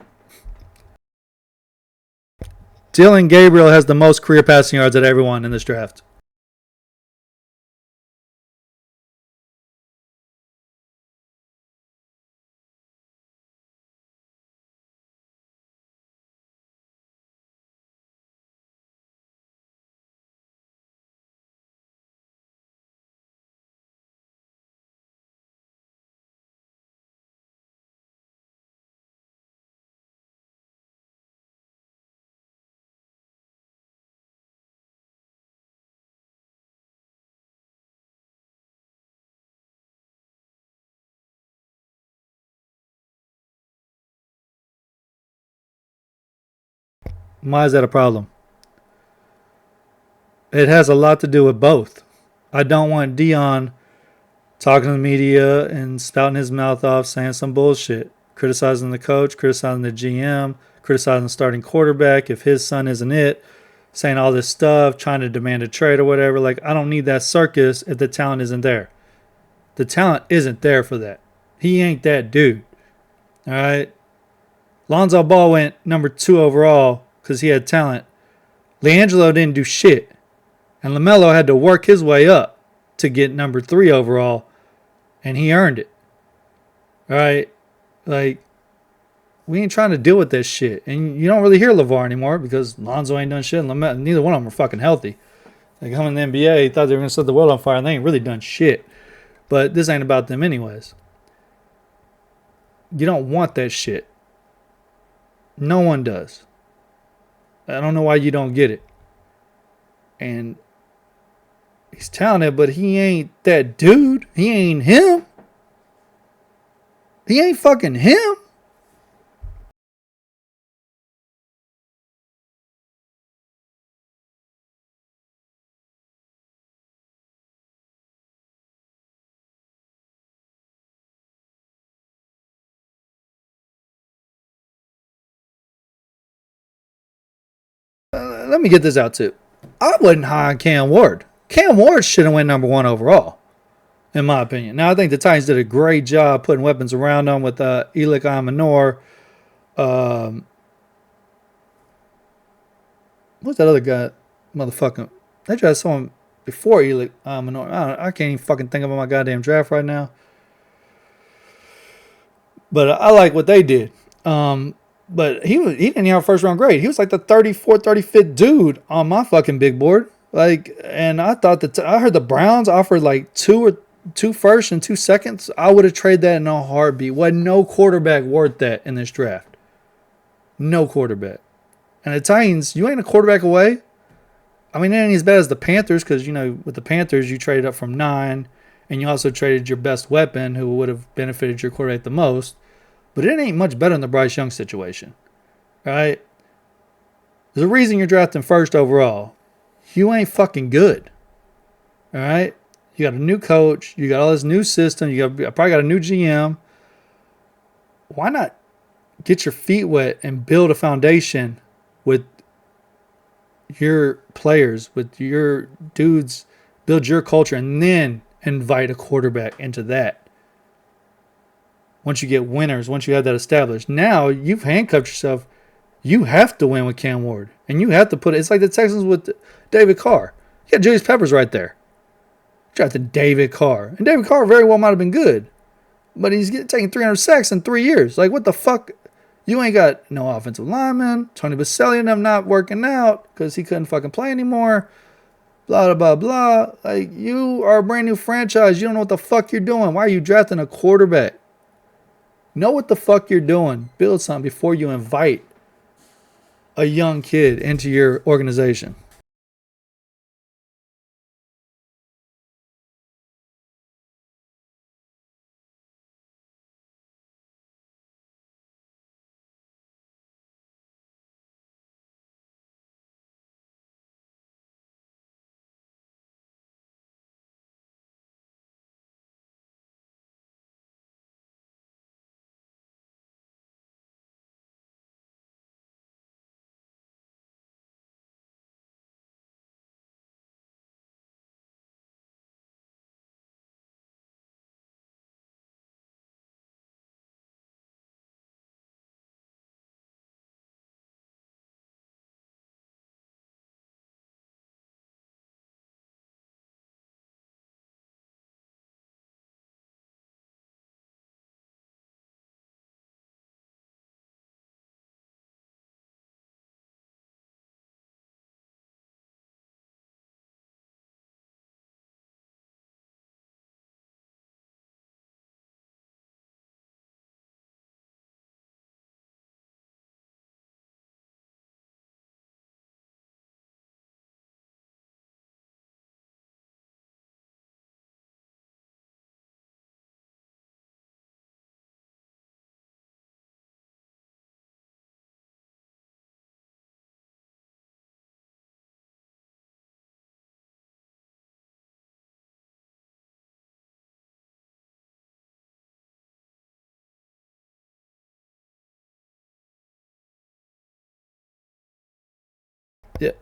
Speaker 1: Dylan Gabriel has the most career passing yards at everyone in this draft. Why is that a problem? It has a lot to do with both. I don't want Dion talking to the media and spouting his mouth off saying some bullshit, criticizing the coach, criticizing the GM, criticizing the starting quarterback if his son isn't it, saying all this stuff, trying to demand a trade or whatever. Like, I don't need that circus if the talent isn't there. The talent isn't there for that. He ain't that dude. All right? Lonzo Ball went number 2 overall because he had talent. LiAngelo didn't do shit. And LaMelo had to work his way up to get number 3 overall, and he earned it. All right? Like, we ain't trying to deal with this shit. And you don't really hear LeVar anymore because Lonzo ain't done shit, and neither one of them are fucking healthy. They come in the NBA, thought they were going to set the world on fire, and they ain't really done shit. But this ain't about them anyways. You don't want that shit. No one does. I don't know why you don't get it. And he's talented, but he ain't that dude. He ain't him. He ain't fucking him. let me get this out too. I wasn't high on Cam Ward. Cam Ward should have went number 1 overall, in my opinion. Now I think the Titans did a great job putting weapons around him with Elick Amanor. What's that other guy? Motherfucking. They tried someone before Elick Amanor. I can't even fucking think about my goddamn draft right now. But I like what they did. But he didn't have a first round grade. He was like the 34th, 35th dude on my fucking big board. Like, and I thought that I heard the Browns offered like 2 firsts and 2 seconds. I would have traded that in a heartbeat. Wasn't no quarterback worth that in this draft. No quarterback. And the Titans, you ain't a quarterback away. I mean, it ain't as bad as the Panthers because, you know, with the Panthers, you traded up from 9 and you also traded your best weapon who would have benefited your quarterback the most. But it ain't much better than the Bryce Young situation, right? There's a reason you're drafting first overall. You ain't fucking good, all right? You got a new coach. You got all this new system. You probably got a new GM. Why not get your feet wet and build a foundation with your players, with your dudes, build your culture, and then invite a quarterback into that? Once you get winners, once you have that established, now you've handcuffed yourself. You have to win with Cam Ward. And you have to put it. It's like the Texans with David Carr. You got Julius Peppers right there. Drafted David Carr. And David Carr very well might have been good. But he's taking 300 sacks in 3 years. Like, what the fuck? You ain't got no offensive lineman. Tony Baselli and them not working out because he couldn't fucking play anymore. Blah, blah, blah, blah. Like, you are a brand new franchise. You don't know what the fuck you're doing. Why are you drafting a quarterback? Know what the fuck you're doing. Build something before you invite a young kid into your organization.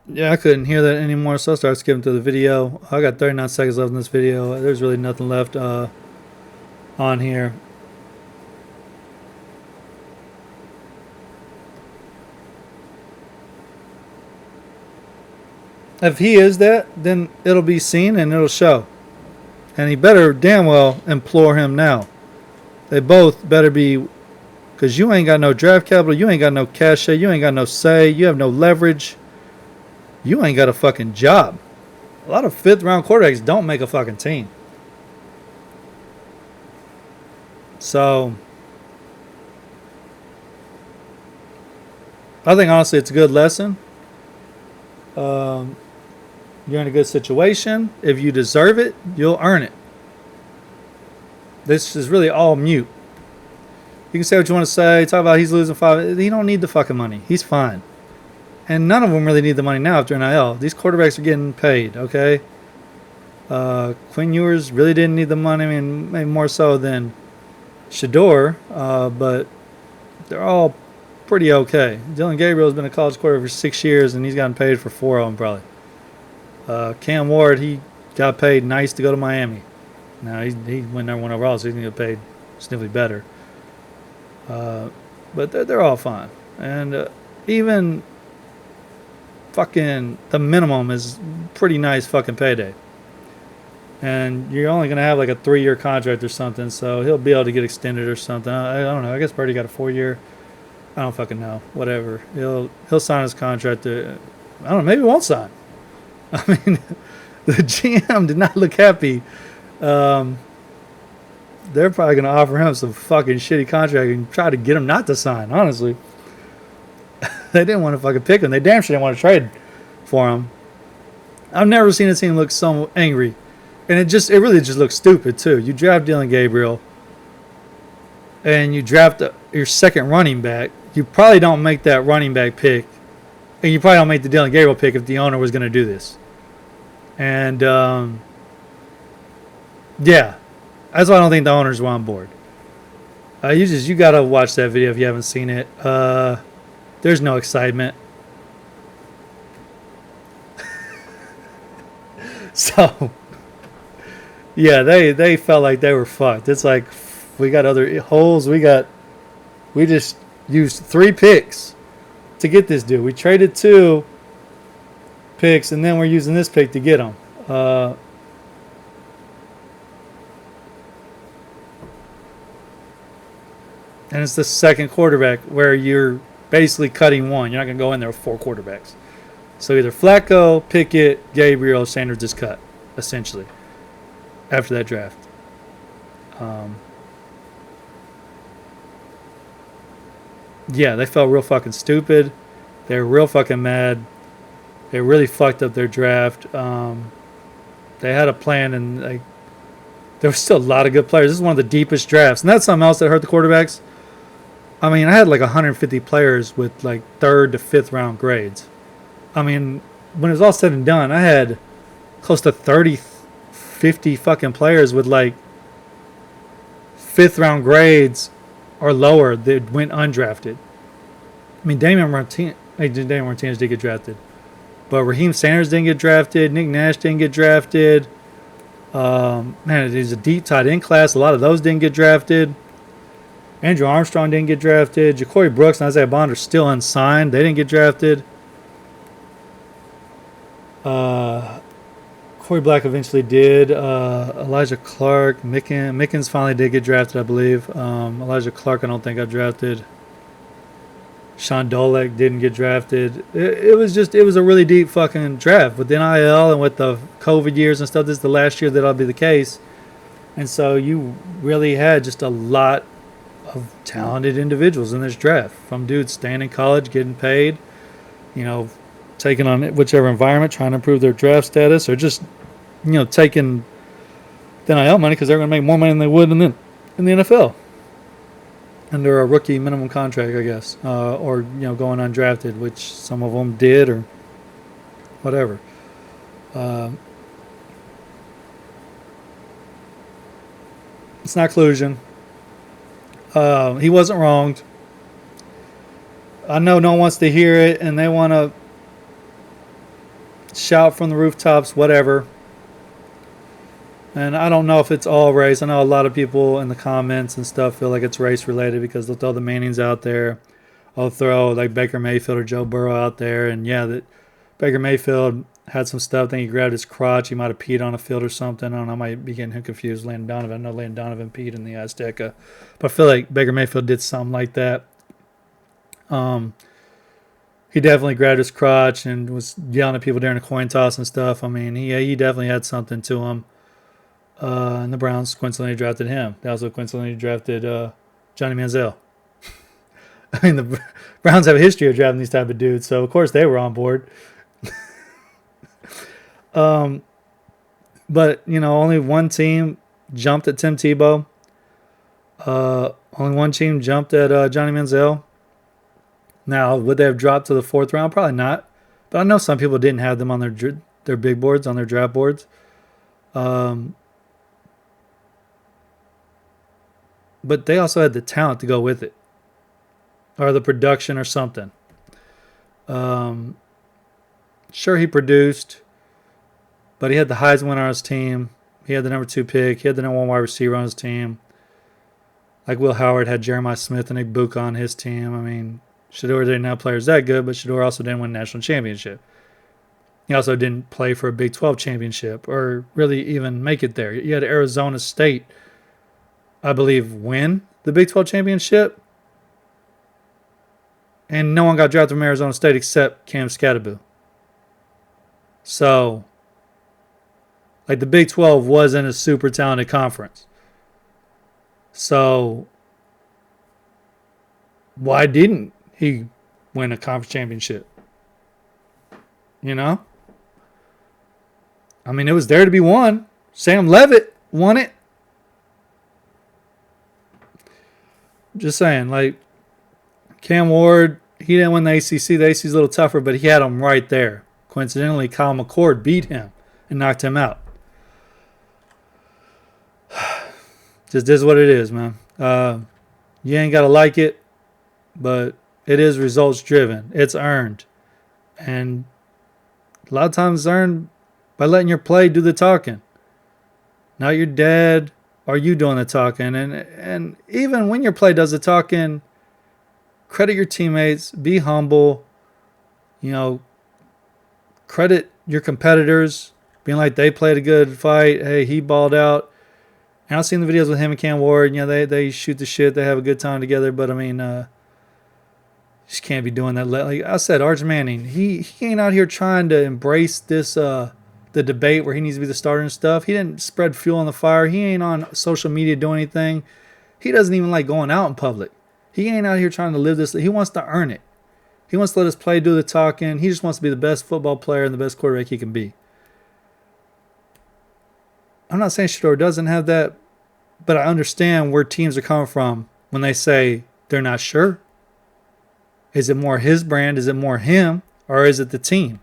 Speaker 1: Yeah, I couldn't hear that anymore, so I started skipping through the video. I got 39 seconds left in this video. There's really nothing left on here. If he is that, then it'll be seen and it'll show. And he better damn well implore him now. They both better be, because you ain't got no draft capital, you ain't got no cachet, you ain't got no say, you have no leverage. You ain't got a fucking job. A lot of 5th round quarterbacks don't make a fucking team. So, I think honestly it's a good lesson. You're in a good situation. If you deserve it, you'll earn it. This is really all mute. You can say what you want to say. Talk about he's losing 5. He don't need the fucking money. He's fine. And none of them really need the money now after NIL. These quarterbacks are getting paid, okay? Quinn Ewers really didn't need the money. I mean, maybe more so than Shedeur. But they're all pretty okay. Dylan Gabriel's been a college quarterback for 6 years, and he's gotten paid for 4 of them probably. Cam Ward, he got paid nice to go to Miami. Now he went there, went overall, so he's gonna get paid significantly better. But they're all fine, and even fucking the minimum is pretty nice fucking payday. And you're only gonna have like a 3-year contract or something, so he'll be able to get extended or something. I don't know. I guess Purdy got a 4-year. I don't fucking know. Whatever. He'll sign his contract. I don't know. Maybe he won't sign. I mean, the GM did not look happy. They're probably going to offer him some fucking shitty contract and try to get him not to sign, honestly. They didn't want to fucking pick him. They damn sure didn't want to trade for him. I've never seen a team look so angry. And it really just looks stupid, too. You draft Dylan Gabriel, and you draft your second running back. You probably don't make that running back pick, and you probably don't make the Dylan Gabriel pick if the owner was going to do this. And, yeah, that's why I don't think the owners were on board. You got to watch that video if you haven't seen it. There's no excitement. So, yeah, they felt like they were fucked. It's like we got other holes. We just used 3 picks to get this dude. We traded 2 picks, and then we're using this pick to get him. And it's the second quarterback where you're basically cutting one. You're not going to go in there with 4 quarterbacks. So either Flacco, Pickett, Gabriel, Sanders is cut, essentially, after that draft. Yeah, they felt real fucking stupid. They were real fucking mad. They really fucked up their draft. They had a plan, and there was still a lot of good players. This is one of the deepest drafts. And that's something else that hurt the quarterbacks. I mean, I had like 150 players with like 3rd to 5th round grades. I mean, when it was all said and done, I had close to 30, 50 fucking players with like 5th round grades or lower that went undrafted. I mean, Damian Martinez did get drafted. But Raheem Sanders didn't get drafted. Nick Nash didn't get drafted. Man, it is a deep tight end class. A lot of those didn't get drafted. Andrew Armstrong didn't get drafted. Ja'Cory Brooks and Isaiah Bond are still unsigned. They didn't get drafted. Corey Black eventually did. Elijah Clark, Mickens finally did get drafted, I believe. Elijah Clark, I don't think got drafted. Sean Dolek didn't get drafted. It was a really deep fucking draft with NIL and with the COVID years and stuff. This is the last year that'll be the case. And so you really had just a lot of talented individuals in this draft, from dudes staying in college, getting paid, taking on whichever environment, trying to improve their draft status, or just, taking the NIL money because they're going to make more money than they would in the NFL under a rookie minimum contract, I guess, or going undrafted, which some of them did, or whatever. It's not collusion. He wasn't wronged. I know no one wants to hear it, and they want to shout from the rooftops, whatever. And I don't know if it's all race. I know a lot of people in the comments and stuff feel like it's race related because they'll throw the Mannings out there. I'll throw like Baker Mayfield or Joe Burrow out there. And yeah, that Baker Mayfield had some stuff. I think he grabbed his crotch. He might have peed on a field or something. I don't know. I might be getting him confused. Landon Donovan. I know Landon Donovan peed in the Azteca. But I feel like Baker Mayfield did something like that. He definitely grabbed his crotch and was yelling at people during the coin toss and stuff. I mean, he definitely had something to him. And the Browns coincidentally drafted him. They also coincidentally drafted Johnny Manziel. I mean, the Browns have a history of drafting these type of dudes, so of course they were on board. But only one team jumped at Tim Tebow. Only one team jumped at Johnny Manziel. Now, would they have dropped to the 4th round? Probably not. But I know some people didn't have them on their big boards, on their draft boards. But they also had the talent to go with it. or the production or something. Um, sure, he produced, but he had the Heisman winner on his team. He had the number 2 pick. He had the number 1 wide receiver on his team. Like Will Howard had Jeremiah Smith and Ibuka on his team. I mean, Shedeur didn't have players that good, but Shedeur also didn't win a national championship. He also didn't play for a Big 12 championship or really even make it there. You had Arizona State, I believe, win the Big 12 championship. And no one got drafted from Arizona State except Cam Skattebo. So, like, the Big 12 wasn't a super talented conference. So, why didn't he win a conference championship? You know? I mean, it was there to be won. Sam Levitt won it. Just saying, like, Cam Ward, he didn't win the ACC. The ACC's a little tougher, but he had him right there. Coincidentally, Kyle McCord beat him and knocked him out. Just is what it is, man. You ain't got to like it, but it is results driven. It's earned. And a lot of times it's earned by letting your play do the talking. Not your dad or you doing the talking. And even when your play does the talking, credit your teammates. Be humble. You know, credit your competitors. Being like they played a good fight. Hey, he balled out. And I've seen the videos with him and Cam Ward. You know, they shoot the shit. They have a good time together. But, I mean, just can't be doing that. Like I said, Arch Manning, he ain't out here trying to embrace this the debate where he needs to be the starter and stuff. He didn't spread fuel on the fire. He ain't on social media doing anything. He doesn't even like going out in public. He ain't out here trying to live this. He wants to earn it. He wants to let his play do the talking. He just wants to be the best football player and the best quarterback he can be. I'm not saying Shedeur doesn't have that, but I understand where teams are coming from when they say they're not sure. Is it more his brand? Is it more him? Or is it the team?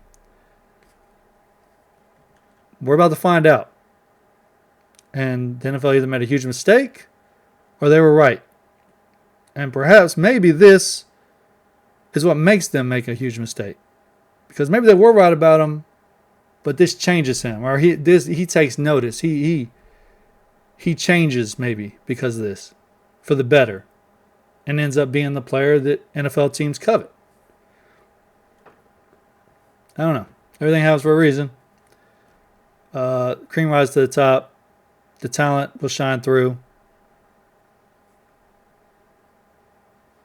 Speaker 1: We're about to find out. And the NFL either made a huge mistake or they were right. And perhaps maybe this is what makes them make a huge mistake. Because maybe they were right about him, but this changes him. Or he takes notice. He changes maybe because of this for the better. And ends up being the player that NFL teams covet. I don't know. Everything happens for a reason. Cream rises to the top. The talent will shine through.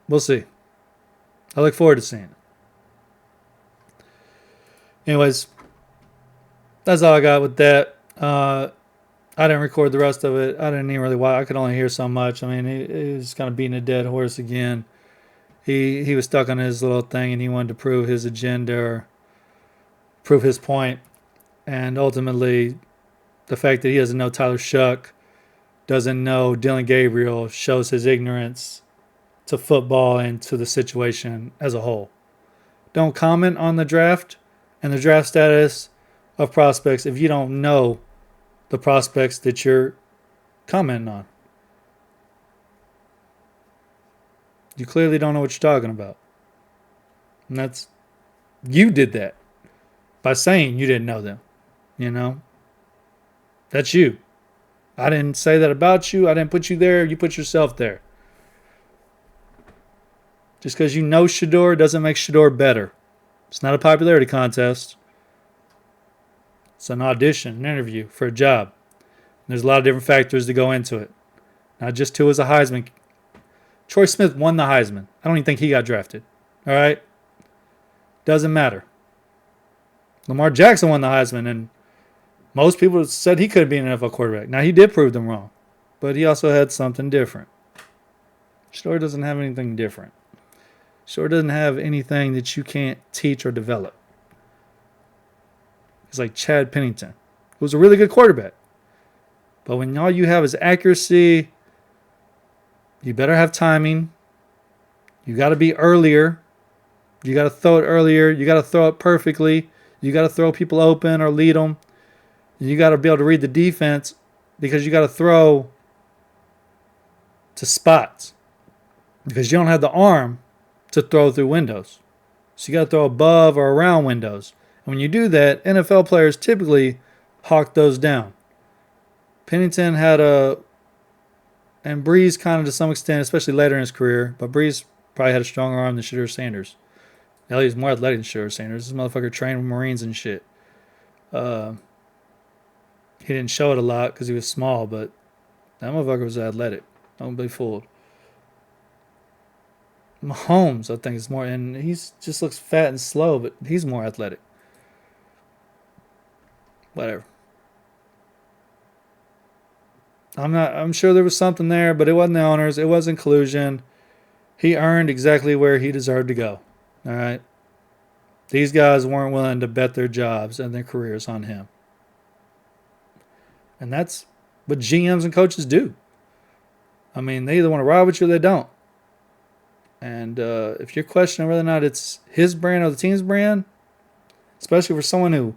Speaker 1: We'll see. I look forward to seeing it. Anyways, that's all I got with that. I didn't record the rest of it. I didn't even really watch. I could only hear so much. I mean, he was kind of beating a dead horse again. He was stuck on his little thing, and he wanted to prove his agenda or prove his point. And ultimately, the fact that he doesn't know Tyler Shuck, doesn't know Dylan Gabriel, shows his ignorance to football and to the situation as a whole. Don't comment on the draft and the draft status of prospects if you don't know the prospects that you're commenting on. You clearly don't know what you're talking about. And you did that by saying you didn't know them. You know? That's you. I didn't say that about you. I didn't put you there. You put yourself there. Just because you know Shedeur doesn't make Shedeur better. It's not a popularity contest. It's an audition, an interview for a job. There's a lot of different factors that go into it. Not just who was a Heisman. Troy Smith won the Heisman. I don't even think he got drafted. All right? Doesn't matter. Lamar Jackson won the Heisman, and most people said he could be an NFL quarterback. Now, he did prove them wrong, but he also had something different. Shedeur doesn't have anything different. Shedeur doesn't have anything that you can't teach or develop. He's like Chad Pennington, who was a really good quarterback. But when all you have is accuracy, you better have timing. You got to be earlier. You got to throw it earlier. You got to throw it perfectly. You got to throw people open or lead them. You got to be able to read the defense because you got to throw to spots. Because you don't have the arm to throw through windows. So you got to throw above or around windows. And when you do that, NFL players typically hawk those down. Pennington had and Breeze kind of to some extent, especially later in his career, but Breeze probably had a stronger arm than Shedeur Sanders. Hell, he was more athletic than Shedeur Sanders. This motherfucker trained with Marines and shit. He didn't show it a lot because he was small, but that motherfucker was athletic. Don't be fooled. Mahomes, I think, is more, and he just looks fat and slow, but he's more athletic. Whatever. I'm sure there was something there, but it wasn't the honors. It was inclusion. He earned exactly where he deserved to go. All right. These guys weren't willing to bet their jobs and their careers on him. And that's what GMs and coaches do. I mean, they either want to ride with you or they don't. And if you're questioning whether or not it's his brand or the team's brand, especially for someone who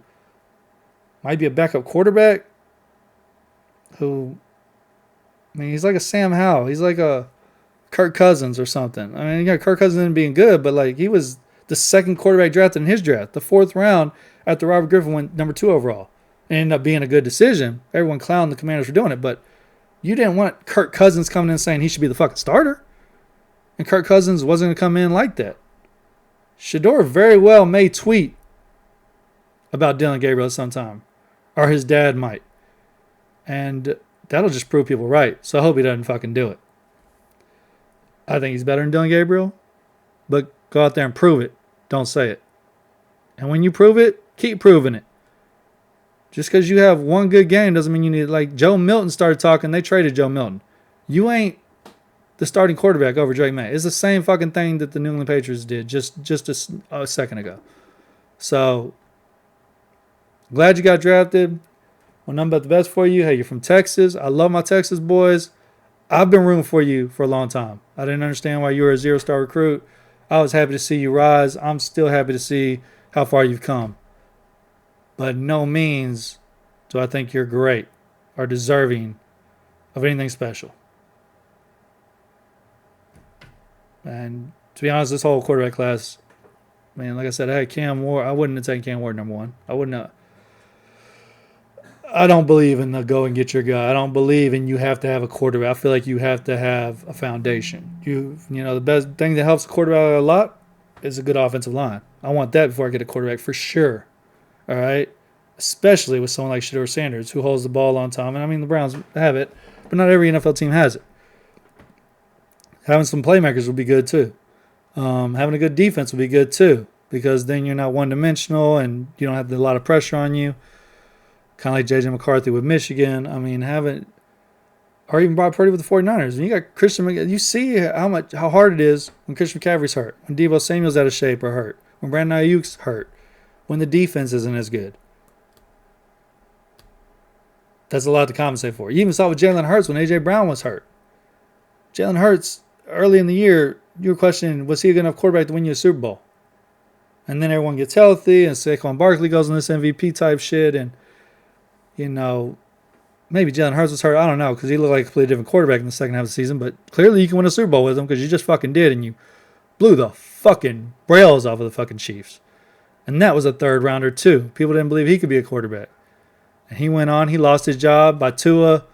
Speaker 1: might be a backup quarterback, who, I mean, he's like a Sam Howell. He's like a Kirk Cousins or something. I mean, yeah, Kirk Cousins ended up being good, but like he was the second quarterback drafted in his draft, the 4th round after Robert Griffin went number 2 overall. It ended up being a good decision. Everyone clowned the Commanders for doing it, but you didn't want Kirk Cousins coming in saying he should be the fucking starter. And Kirk Cousins wasn't going to come in like that. Shedeur very well may tweet about Dylan Gabriel sometime, or his dad might. And that'll just prove people right. So I hope he doesn't fucking do it. I think he's better than Dylan Gabriel, but go out there and prove it. Don't say it. And when you prove it, keep proving it. Just because you have one good game doesn't mean you need, like Joe Milton started talking, they traded Joe Milton. You ain't the starting quarterback over Drake May. It's the same fucking thing that the New England Patriots did just a second ago. So, glad you got drafted. Well, nothing but the best for you. Hey, you're from Texas. I love my Texas boys. I've been rooting for you for a long time. I didn't understand why you were a 0-star recruit. I was happy to see you rise. I'm still happy to see how far you've come. But no means do I think you're great or deserving of anything special. And to be honest, this whole quarterback class, man, like I said, I had Cam Ward. I wouldn't have taken Cam Ward number 1. I wouldn't have. I don't believe in the go and get your guy. I don't believe in you have to have a quarterback. I feel like you have to have a foundation. You know, the best thing that helps a quarterback a lot is a good offensive line. I want that before I get a quarterback for sure. All right? Especially with someone like Shedeur Sanders who holds the ball on time. And I mean, the Browns have it, but not every NFL team has it. Having some playmakers would be good too. Having a good defense would be good too, because then you're not one-dimensional and you don't have a lot of pressure on you. Kind of like J.J. McCarthy with Michigan. I mean, or even Brock Purdy with the 49ers. And you got Christian McCaffrey. You see how hard it is when Christian McCaffrey's hurt, when Deebo Samuel's out of shape or hurt, when Brandon Ayuk's hurt, when the defense isn't as good. That's a lot to compensate for. You even saw with Jalen Hurts when A.J. Brown was hurt. Jalen Hurts, early in the year, you were questioning, was he a good enough quarterback to win you a Super Bowl? And then everyone gets healthy, and Saquon Barkley goes on this MVP type shit, and, you know, maybe Jalen Hurts was hurt. I don't know, because he looked like a completely different quarterback in the second half of the season, but clearly you can win a Super Bowl with him because you just fucking did, and you blew the fucking brails off of the fucking Chiefs. And that was a 3rd rounder, too. People didn't believe he could be a quarterback. And he went on. He lost his job by Tua.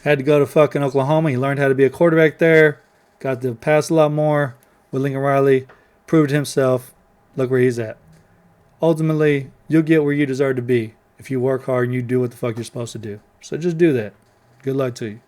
Speaker 1: Had to go to fucking Oklahoma. He learned how to be a quarterback there. Got to pass a lot more with Lincoln Riley. Proved himself. Look where he's at. Ultimately, you'll get where you deserve to be if you work hard and you do what the fuck you're supposed to do. So just do that. Good luck to you.